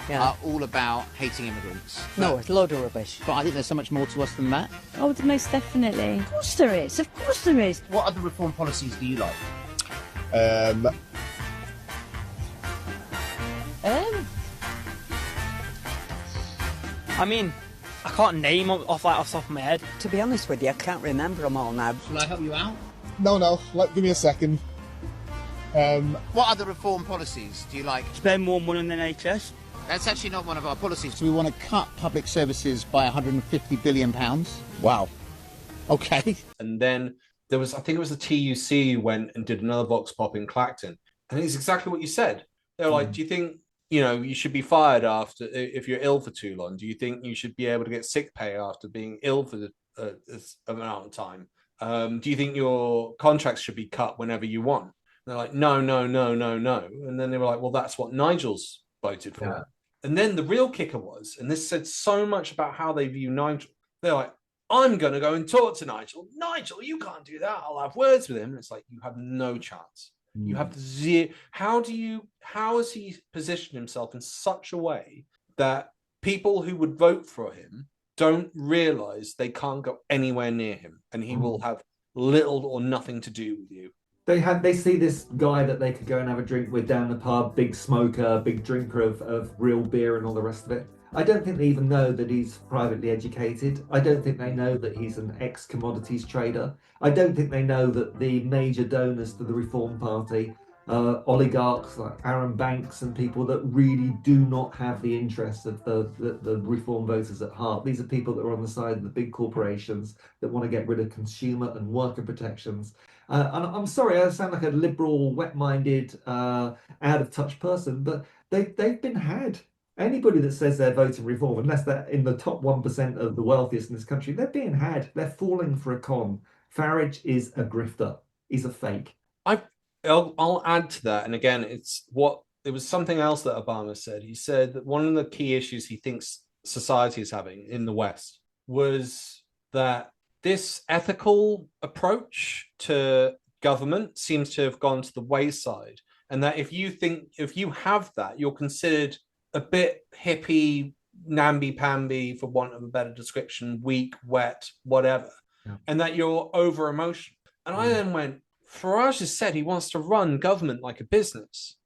are all about hating immigrants. No, it's a load of rubbish. But I think there's so much more to us than that. Oh, most definitely. Of course there is. Of course there is. What other reform policies do you like? I mean, I can't name off the top of my head. To be honest with you, I can't remember them all now. Shall I help you out? No. Give me a second. What other reform policies do you like? Spend more money on the NHS. That's actually not one of our policies. So we want to cut public services by £150 billion. Wow. Okay. And then there was, I think it was the TUC who went and did another Vox Pop in Clacton. And it's exactly what you said. They were like, do you think, you should be fired after if you're ill for too long? Do you think you should be able to get sick pay after being ill for this amount of time? Do you think your contracts should be cut whenever you want? And they're like, no. And then they were like, well, that's what Nigel's voted for. Yeah. And then the real kicker was, and this said so much about how they view Nigel, they're like, I'm going to go and talk to Nigel. Nigel, you can't do that. I'll have words with him. And it's like, you have no chance. You have zero. How has he positioned himself in such a way that people who would vote for him don't realize they can't go anywhere near him, and he will have little or nothing to do with you? They see this guy that they could go and have a drink with down the pub, big smoker, big drinker of real beer and all the rest of it. I don't think they even know that he's privately educated. I don't think they know that he's an ex-commodities trader. I don't think they know that the major donors to the Reform Party, oligarchs like Aaron Banks and people that really do not have the interests of the Reform voters at heart. These are people that are on the side of the big corporations that want to get rid of consumer and worker protections. And I'm sorry, I sound like a liberal, wet-minded, out-of-touch person, but they've been had. Anybody that says they're voting reform, unless they're in the top 1% of the wealthiest in this country, they're being had. They're falling for a con. Farage is a grifter. He's a fake. I'll add to that. And again, it was something else that Obama said. He said that one of the key issues he thinks society is having in the West was that this ethical approach to government seems to have gone to the wayside. And that if you have that, you're considered a bit hippie, namby-pamby, for want of a better description, weak, wet, whatever, and that you're over-emotional. And I then went, Farage has said he wants to run government like a business.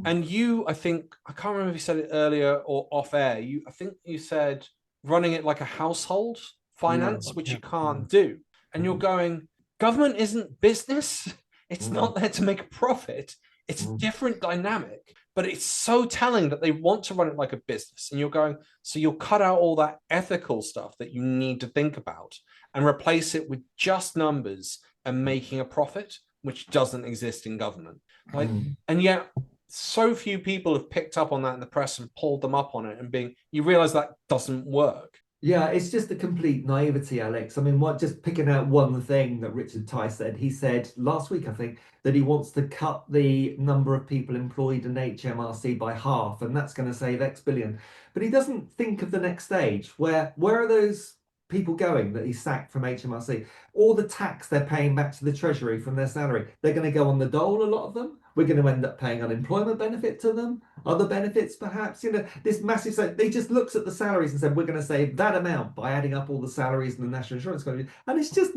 And I think, I can't remember if you said it earlier or off-air, I think you said running it like a household finance, which you can't do. And you're going, government isn't business. It's not there to make a profit. It's a different dynamic. But it's so telling that they want to run it like a business. And you're going, so you'll cut out all that ethical stuff that you need to think about and replace it with just numbers and making a profit, which doesn't exist in government. And yet so few people have picked up on that in the press and pulled them up on it, and you realize that doesn't work. Yeah, it's just a complete naivety, Alex. I mean, just picking out one thing that Richard Tice said. He said last week, I think, that he wants to cut the number of people employed in HMRC by half, and that's going to save X billion. But he doesn't think of the next stage. Where are those people going that he sacked from HMRC? All the tax they're paying back to the Treasury from their salary, they're going to go on the dole, a lot of them. We're going to end up paying unemployment benefit to them, other benefits perhaps. This massive, so they just looks at the salaries and said, we're going to save that amount by adding up all the salaries and the national insurance contribution. And it's just,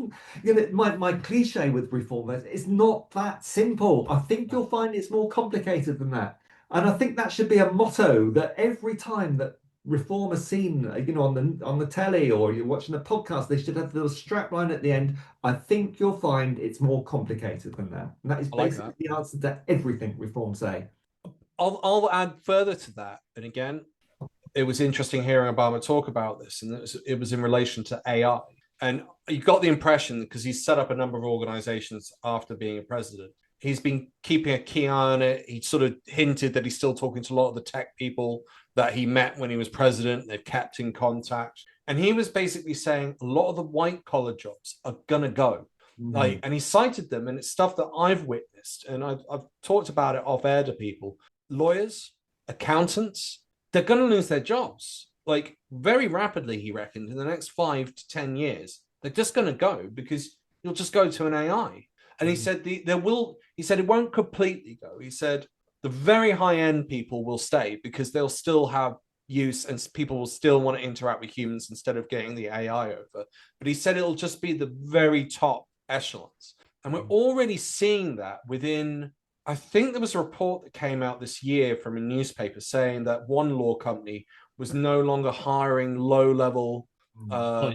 my cliche with reform is it's not that simple. I think you'll find it's more complicated than that. And I think that should be a motto that every time that reform is seen, on the telly or you're watching a podcast, they should have the strap line at the end. I think you'll find it's more complicated than that. And that is basically the answer to everything reform say. I'll add further to that. And again, it was interesting hearing Obama talk about this, and it was in relation to AI. And you got the impression, because he's set up a number of organizations after being a president, he's been keeping a key eye on it. He sort of hinted that he's still talking to a lot of the tech people that he met when he was president. They've kept in contact. And he was basically saying a lot of the white collar jobs are going to go. And he cited them, and it's stuff that I've witnessed. And I've talked about it off air to people. Lawyers, accountants, they're going to lose their jobs. Very rapidly, he reckoned, in the next 5 to 10 years, they're just going to go because you'll just go to an AI. And he said he said it won't completely go. He said the very high end people will stay because they'll still have use and people will still want to interact with humans instead of getting the AI over. But he said it'll just be the very top echelons. And we're already seeing that within, I think there was a report that came out this year from a newspaper saying that one law company was no longer hiring low-level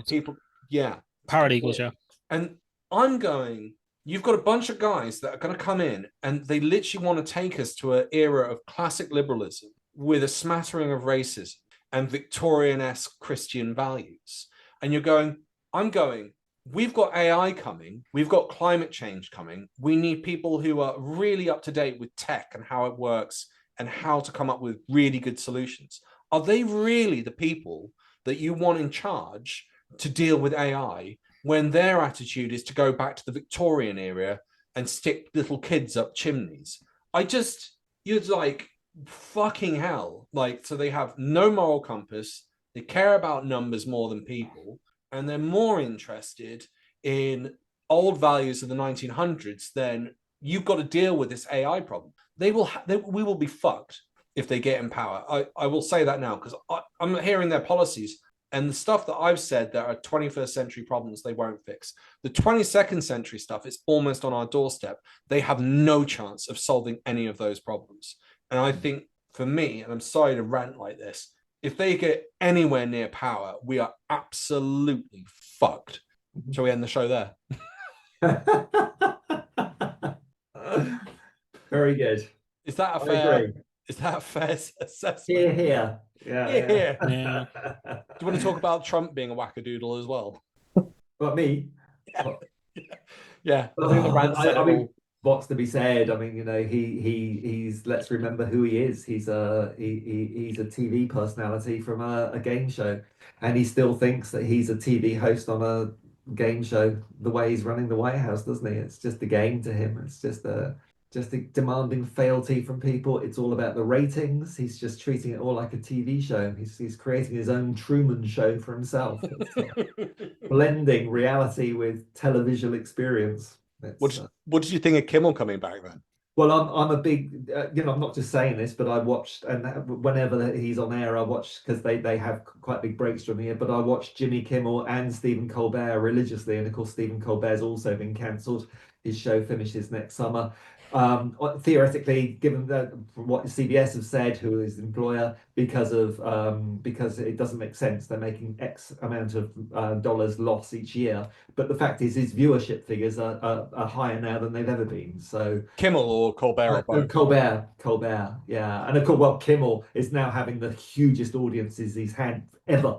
people. Yeah. Paralegals, yeah. And I'm going, you've got a bunch of guys that are going to come in and they literally want to take us to an era of classic liberalism with a smattering of racism and Victorian-esque Christian values. And you're going, I'm going, we've got AI coming. We've got climate change coming. We need people who are really up to date with tech and how it works and how to come up with really good solutions. Are they really the people that you want in charge to deal with AI when their attitude is to go back to the Victorian era and stick little kids up chimneys? You're like, fucking hell. So they have no moral compass. They care about numbers more than people. And they're more interested in old values of the 1900s than you've got to deal with this AI problem. We will be fucked if they get in power. I will say that now because I'm hearing their policies and the stuff that I've said that are 21st century problems they won't fix. The 22nd century stuff is almost on our doorstep. They have no chance of solving any of those problems. And I think for me, and I'm sorry to rant like this, if they get anywhere near power, we are absolutely fucked. Shall we end the show there? Very good. Is that a fair assessment? Here. Yeah. Do you want to talk about Trump being a wackadoodle as well? What, me? Yeah. I think the rant said it all. What's to be said? I mean, he's. Let's remember who he is. He's a TV personality from a game show, and he still thinks that he's a TV host on a game show. The way he's running the White House, doesn't he? It's just a game to him. It's just a demanding fealty from people. It's all about the ratings. He's just treating it all like a TV show. He's creating his own Truman Show for himself, blending reality with televisual experience. What did you think of Kimmel coming back then? Well, I'm a big, I'm not just saying this, but I watched, and whenever he's on air, I watch, because they have quite big breaks during the year, but I watch Jimmy Kimmel and Stephen Colbert religiously. And of course, Stephen Colbert's also been cancelled. His show finishes next summer. Theoretically, given that from what CBS have said, who is the employer, because it doesn't make sense. They're making X amount of dollars loss each year. But the fact is, his viewership figures are higher now than they've ever been. So Kimmel or Colbert? Or both? Colbert, yeah. And of course, well, Kimmel is now having the hugest audiences he's had ever,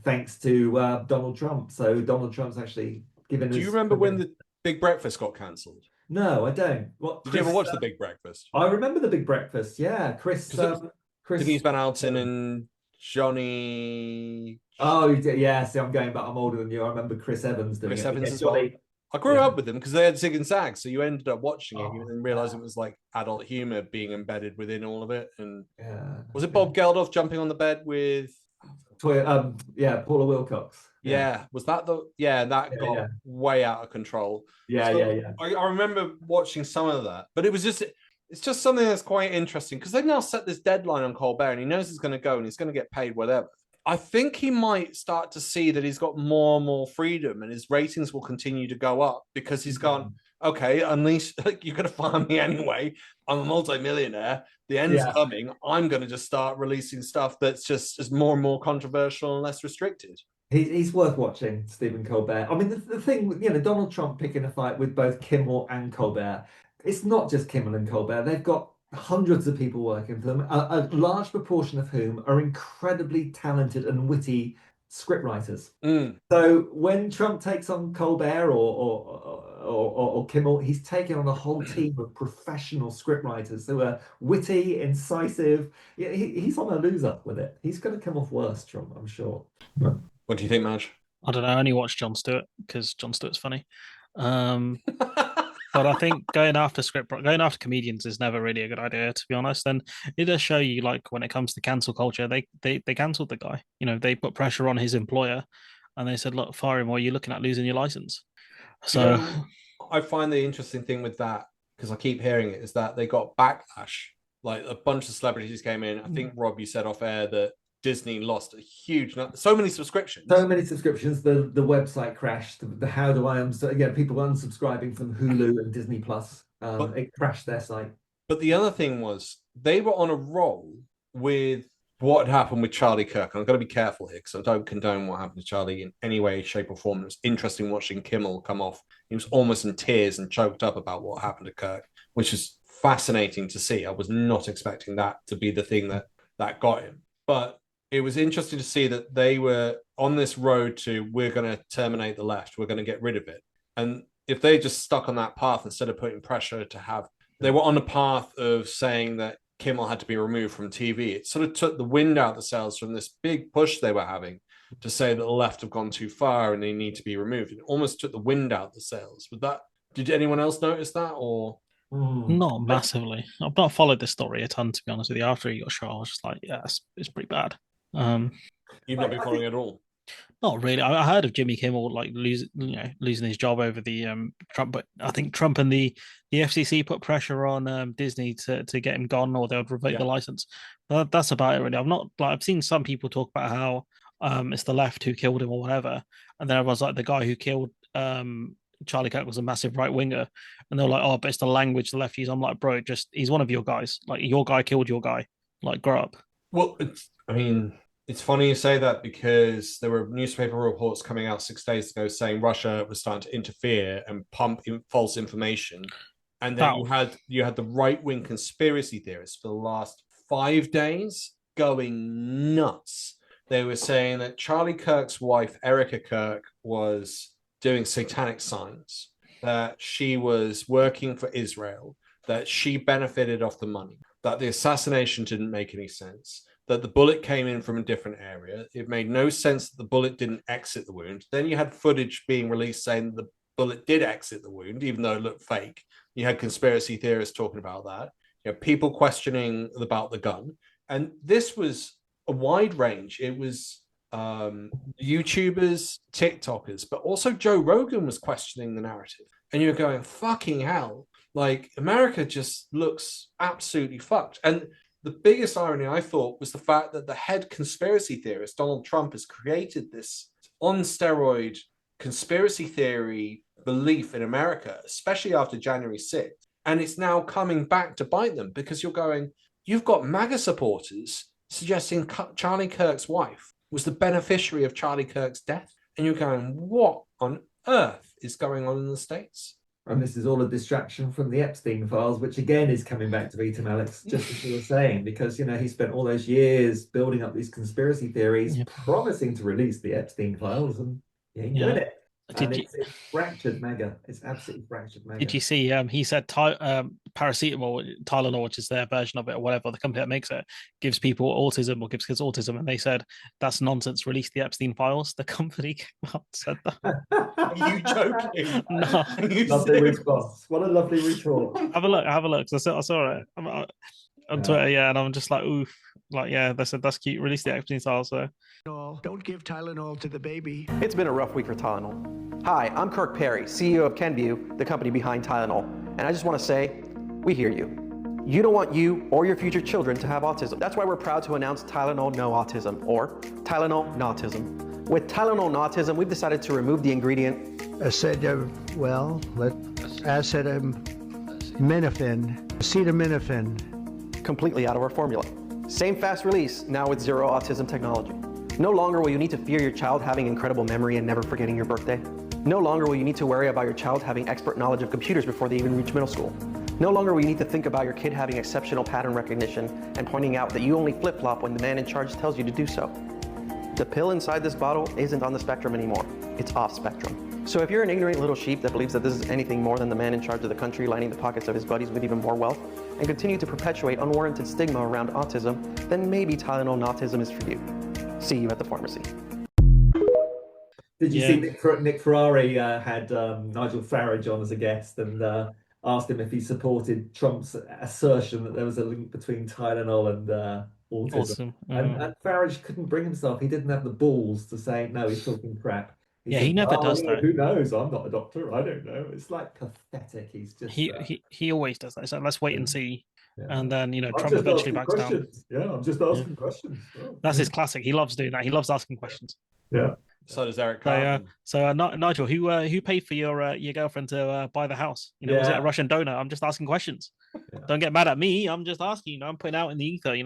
thanks to Donald Trump. So Donald Trump's actually given. Do you remember when the Big Breakfast got cancelled? No, I don't. Did you ever watch The Big Breakfast? I remember The Big Breakfast. Yeah, Chris. Denise Van Outen and Johnny. Oh, yeah. See, I'm going back. I'm older than you. I remember Chris Evans doing Chris it. Evans Yeah, as well. Johnny. I grew up with them because they had Zig and Zag, so you ended up watching it Oh, and realizing it was like adult humor being embedded within all of it. And Yeah. was it Bob Geldof jumping on the bed with? Yeah, Paula Wilcox. Yeah, was that the? Yeah, that got way out of control. Yeah, So yeah. I remember watching some of that, but it's just something that's quite interesting because they've now set this deadline on Colbert, and he knows he's going to go and he's going to get paid whatever. I think he might start to see that he's got more and more freedom, and his ratings will continue to go up because he's gone. Okay, unleash. Like, you're going to fire me anyway. I'm a multi-millionaire. The end's coming. I'm going to just start releasing stuff that's just more and more controversial and less restricted. He's worth watching, Stephen Colbert. I mean, the thing, Donald Trump picking a fight with both Kimmel and Colbert. It's not just Kimmel and Colbert. They've got hundreds of people working for them, a large proportion of whom are incredibly talented and witty scriptwriters. So when Trump takes on Colbert or Kimmel, he's taken on a whole team of professional scriptwriters who are witty, incisive. Yeah, he's on a loser with it. He's going to come off worse, Trump, I'm sure. What do you think, Madge? I don't know. I only watch Jon Stewart because Jon Stewart's funny. But I think going after comedians is never really a good idea, to be honest. And it does show you, like, when it comes to cancel culture, they cancelled the guy. They put pressure on his employer, and they said, "Look, fire him, or you're looking at losing your license." So I find the interesting thing with that, because I keep hearing it, is that they got backlash. Like, a bunch of celebrities came in. I think, Rob, you said off air that Disney lost a huge number, so many subscriptions. The website crashed. The how do I people unsubscribing from Hulu and Disney Plus. It crashed their site. But the other thing was they were on a roll with what had happened with Charlie Kirk. And I've got to be careful here because I don't condone what happened to Charlie in any way, shape, or form. It was interesting watching Kimmel come off. He was almost in tears and choked up about what happened to Kirk, which is fascinating to see. I was not expecting that to be the thing that got him. But it was interesting to see that they were on this road to, we're going to terminate the left. We're going to get rid of it. And if they just stuck on that path instead of putting pressure to have, they were on the path of saying that Kimmel had to be removed from TV. It sort of took the wind out of the sails from this big push they were having to say that the left have gone too far and they need to be removed. It almost took the wind out of the sails. Did anyone else notice that, or? Not massively. I've not followed this story a ton, to be honest with you. After he got shot, I was just like, yeah, it's pretty bad. You've not been following it at all? Not really. I heard of Jimmy Kimmel losing his job over the Trump, but I think Trump and the FCC put pressure on Disney to get him gone, or they would revoke the license. That's about it, really. I've seen some people talk about how it's the left who killed him or whatever, and then everyone's like, the guy who killed Charlie Kirk was a massive right winger, and they're like, oh, but it's the language the left use. I'm like, bro, he's one of your guys. Like, your guy killed your guy. Like, grow up. Well, it's funny you say that because there were newspaper reports coming out 6 days ago saying Russia was starting to interfere and pump false information. And then you had the right-wing conspiracy theorists for the last 5 days going nuts. They were saying that Charlie Kirk's wife, Erica Kirk, was doing satanic signs, that she was working for Israel, that she benefited off the money, that the assassination didn't make any sense, that the bullet came in from a different area. It made no sense that the bullet didn't exit the wound. Then you had footage being released saying the bullet did exit the wound, even though it looked fake. You had conspiracy theorists talking about that. You had people questioning about the gun. And this was a wide range. It was YouTubers, TikTokers, but also Joe Rogan was questioning the narrative. And you're going, fucking hell. Like, America just looks absolutely fucked. And the biggest irony, I thought, was the fact that the head conspiracy theorist, Donald Trump, has created this on steroid conspiracy theory belief in America, especially after January 6th. And it's now coming back to bite them because you're going, you've got MAGA supporters suggesting Charlie Kirk's wife was the beneficiary of Charlie Kirk's death. And you're going, what on earth is going on in the States? And this is all a distraction from the Epstein files, which again is coming back to beat him, Alex, just as you were saying, because, he spent all those years building up these conspiracy theories, promising to release the Epstein files, and he ain't doing it. It's fractured MAGA. It's absolutely fractured MAGA. Did you see? He said paracetamol, Tylenol, which is their version of it, or whatever the company that makes it, gives people autism or gives kids autism, and they said that's nonsense. Release the Epstein files. The company came out and said that. Are you joking? No. Lovely response. What a lovely retort. Have a look. I saw it on Twitter, yeah, and I'm just like, oof, like, yeah, they said that's cute. Release the Epstein files. So Don't give Tylenol to the baby. It's been a rough week for Tylenol. Hi, I'm Kirk Perry, CEO of Kenvue, the company behind Tylenol. And I just want to say, we hear you. You don't want you or your future children to have autism. That's why we're proud to announce Tylenol No Autism, or Tylenol Nautism. With Tylenol Nautism, we've decided to remove the ingredient acetaminophen completely out of our formula. Same fast release, now with zero autism technology. No longer will you need to fear your child having incredible memory and never forgetting your birthday. No longer will you need to worry about your child having expert knowledge of computers before they even reach middle school. No longer will you need to think about your kid having exceptional pattern recognition and pointing out that you only flip-flop when the man in charge tells you to do so. The pill inside this bottle isn't on the spectrum anymore. It's off spectrum. So if you're an ignorant little sheep that believes that this is anything more than the man in charge of the country lining the pockets of his buddies with even more wealth and continue to perpetuate unwarranted stigma around autism, then maybe Tylenol Nautism is for you. See you at the pharmacy. Did you see Nick Ferrari had Nigel Farage on as a guest and asked him if he supported Trump's assertion that there was a link between Tylenol and autism? Awesome. And Farage couldn't bring himself. He didn't have the balls to say, no, he's talking crap. He never does that. Who knows? I'm not a doctor. I don't know. It's like pathetic. He's just he always does that. So let's wait and see. Yeah. And then Trump just eventually backs questions. down. Yeah, I'm just asking questions. Oh. That's his classic. He loves doing that. He loves asking questions. Yeah. So does Eric Clapton. Nigel, who paid for your girlfriend to buy the house? Was it a Russian donor? I'm just asking questions. Yeah. Don't get mad at me. I'm just asking. I'm putting out in the ether.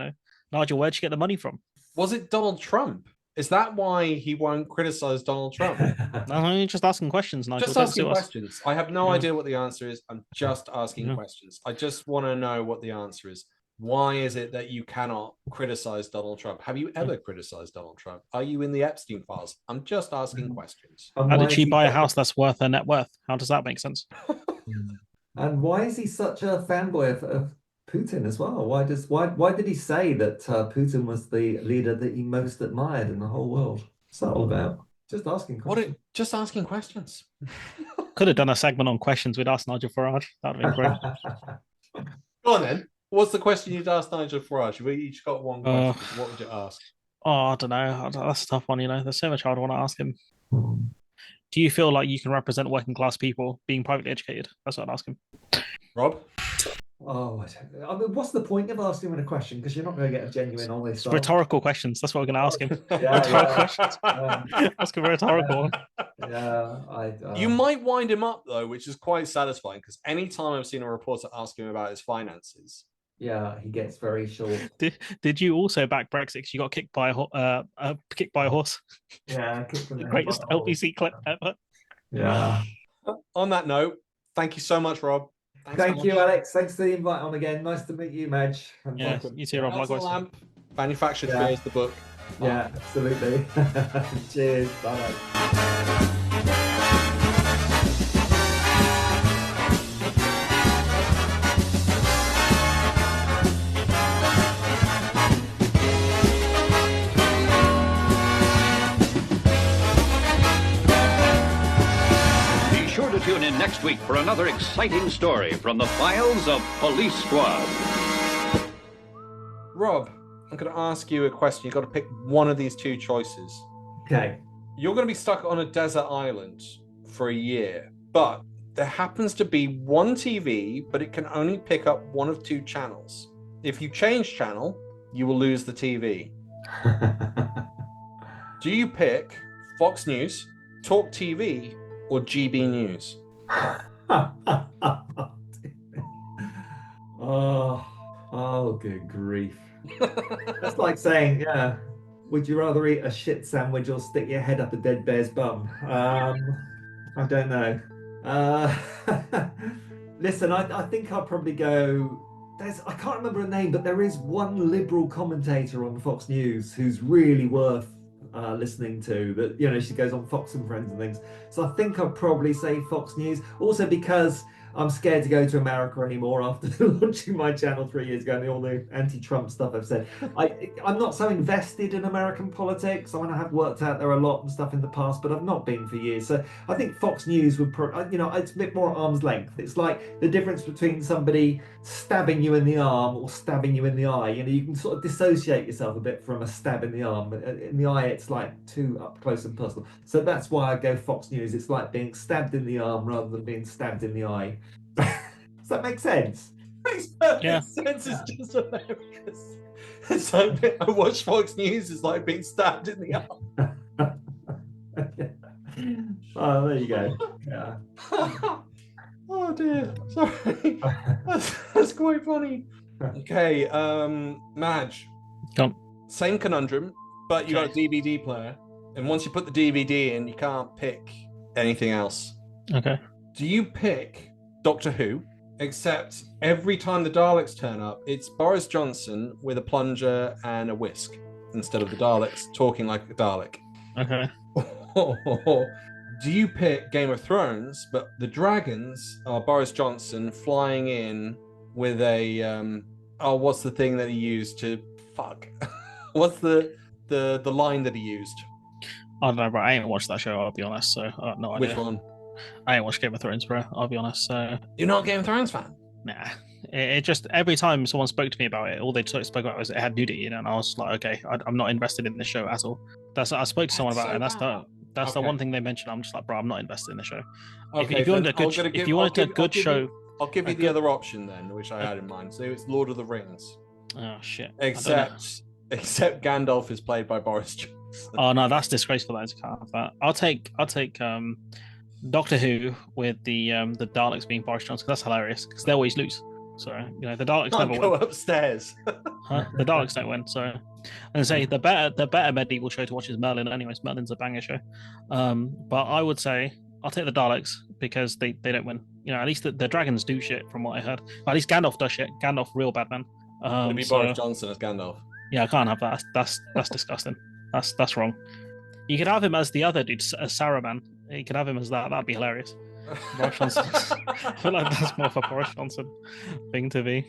Nigel, where'd you get the money from? Was it Donald Trump? Is that why he won't criticize Donald Trump? No, you're just asking questions, Nigel. Just asking questions. I have no idea what the answer is. I'm just asking questions. I just want to know what the answer is. Why is it that you cannot criticize Donald Trump? Have you ever criticized Donald Trump? Are you in the Epstein files? I'm just asking questions. How did she buy a house that's worth her net worth? How does that make sense? And why is he such a fanboy of Putin as well? Why did he say that Putin was the leader that he most admired in the whole world? What's that all about? Just asking questions. Just asking questions. Could have done a segment on questions with ask Nigel Farage. That would have been great. Go on then. What's the question you'd ask Nigel Farage? We each got one question. What would you ask? I don't know. That's a tough one. There's so much I'd want to ask him. Do you feel like you can represent working class people being privately educated? That's what I'd ask him. Rob? Oh, I mean, what's the point of asking him a question? Because you're not going to get a genuine, honest. Rhetorical questions. That's what we're going to ask him. Questions. Ask him a rhetorical one. You might wind him up though, which is quite satisfying. Because anytime I've seen a reporter ask him about his finances, he gets very short. Did you also back Brexit? Because you got kicked by a horse. Yeah, the greatest LBC clip ever. Yeah. On that note, thank you so much, Rob. Thank you, Alex. Thanks for the invite on again. Nice to meet you, Madge. Yeah, you too, Rob. Likewise. Lamp, Manufactured Fears, the book. Yeah, absolutely. Cheers. Bye-bye. Tune in next week for another exciting story from the files of Police Squad. Rob, I'm going to ask you a question. You've got to pick one of these two choices. Okay. You're going to be stuck on a desert island for a year, but there happens to be one TV, but it can only pick up one of two channels. If you change channel, you will lose the TV. Do you pick Fox News, Talk TV, or GB News? Oh, good grief. That's like saying, would you rather eat a shit sandwich or stick your head up a dead bear's bum? I don't know. Listen, I think I'll probably go... I can't remember her name, but there is one liberal commentator on Fox News who's really worth listening to, that she goes on Fox and Friends and things, so I think I'll probably say Fox News, also because I'm scared to go to America anymore after launching my channel 3 years ago and all the anti-Trump stuff I've said. I'm not so invested in American politics. I mean, I have worked out there a lot and stuff in the past, but I've not been for years. So I think Fox News would, it's a bit more arm's length. It's like the difference between somebody stabbing you in the arm or stabbing you in the eye. You can sort of dissociate yourself a bit from a stab in the arm. In the eye, it's like too up close and personal. So that's why I go Fox News. It's like being stabbed in the arm rather than being stabbed in the eye. Does that make sense? Makes perfect sense. It's just hilarious. It's like I watch Fox News. It's like being stabbed in the arm. Oh, there you go. Yeah. Oh dear. Sorry. That's quite funny. Okay, Madge. Come. Same conundrum, but you got a DVD player, and once you put the DVD in, you can't pick anything else. Okay. Do you pick Doctor Who? Except every time the Daleks turn up, it's Boris Johnson with a plunger and a whisk instead of the Daleks talking like a Dalek. Okay. Do you pick Game of Thrones, but the dragons are Boris Johnson flying in with a what's the thing that he used to fuck? What's the line that he used? I don't know, bro. I ain't watched that show, I'll be honest, so I have no idea. Which one? I ain't watched Game of Thrones, bro, I'll be honest. So you're not a Game of Thrones fan? Nah. It just, every time someone spoke to me about it, all they spoke about was it had nudity in it, and I was like, okay, I'm not invested in this show at all. I spoke to someone about it, and that's the one thing they mentioned. I'm just like, bro, I'm not invested in the show. Okay, if you wanted a good show, I'll give you the other option then, which I had in mind. So it's Lord of the Rings. Oh shit! Except Gandalf is played by Boris Johnson. Oh no, that's disgraceful. That can't have that. I'll take Doctor Who with the Daleks being Boris Johnson. That's hilarious because they always lose. So the Daleks never go win. Upstairs. Huh? The Daleks don't win. So, and say the better medieval show to watch is Merlin. Anyways, Merlin's a banger show. But I would say I'll take the Daleks because they don't win. At least the dragons do shit from what I heard. At least Gandalf does shit. Gandalf, real bad man. It'd be Boris Johnson as Gandalf. Yeah, I can't have that. That's disgusting. That's wrong. You could have him as the other dude, as Saruman. You could have him as that. That'd be hilarious. Boris Johnson. I feel like that's more of a Boris Johnson thing to be.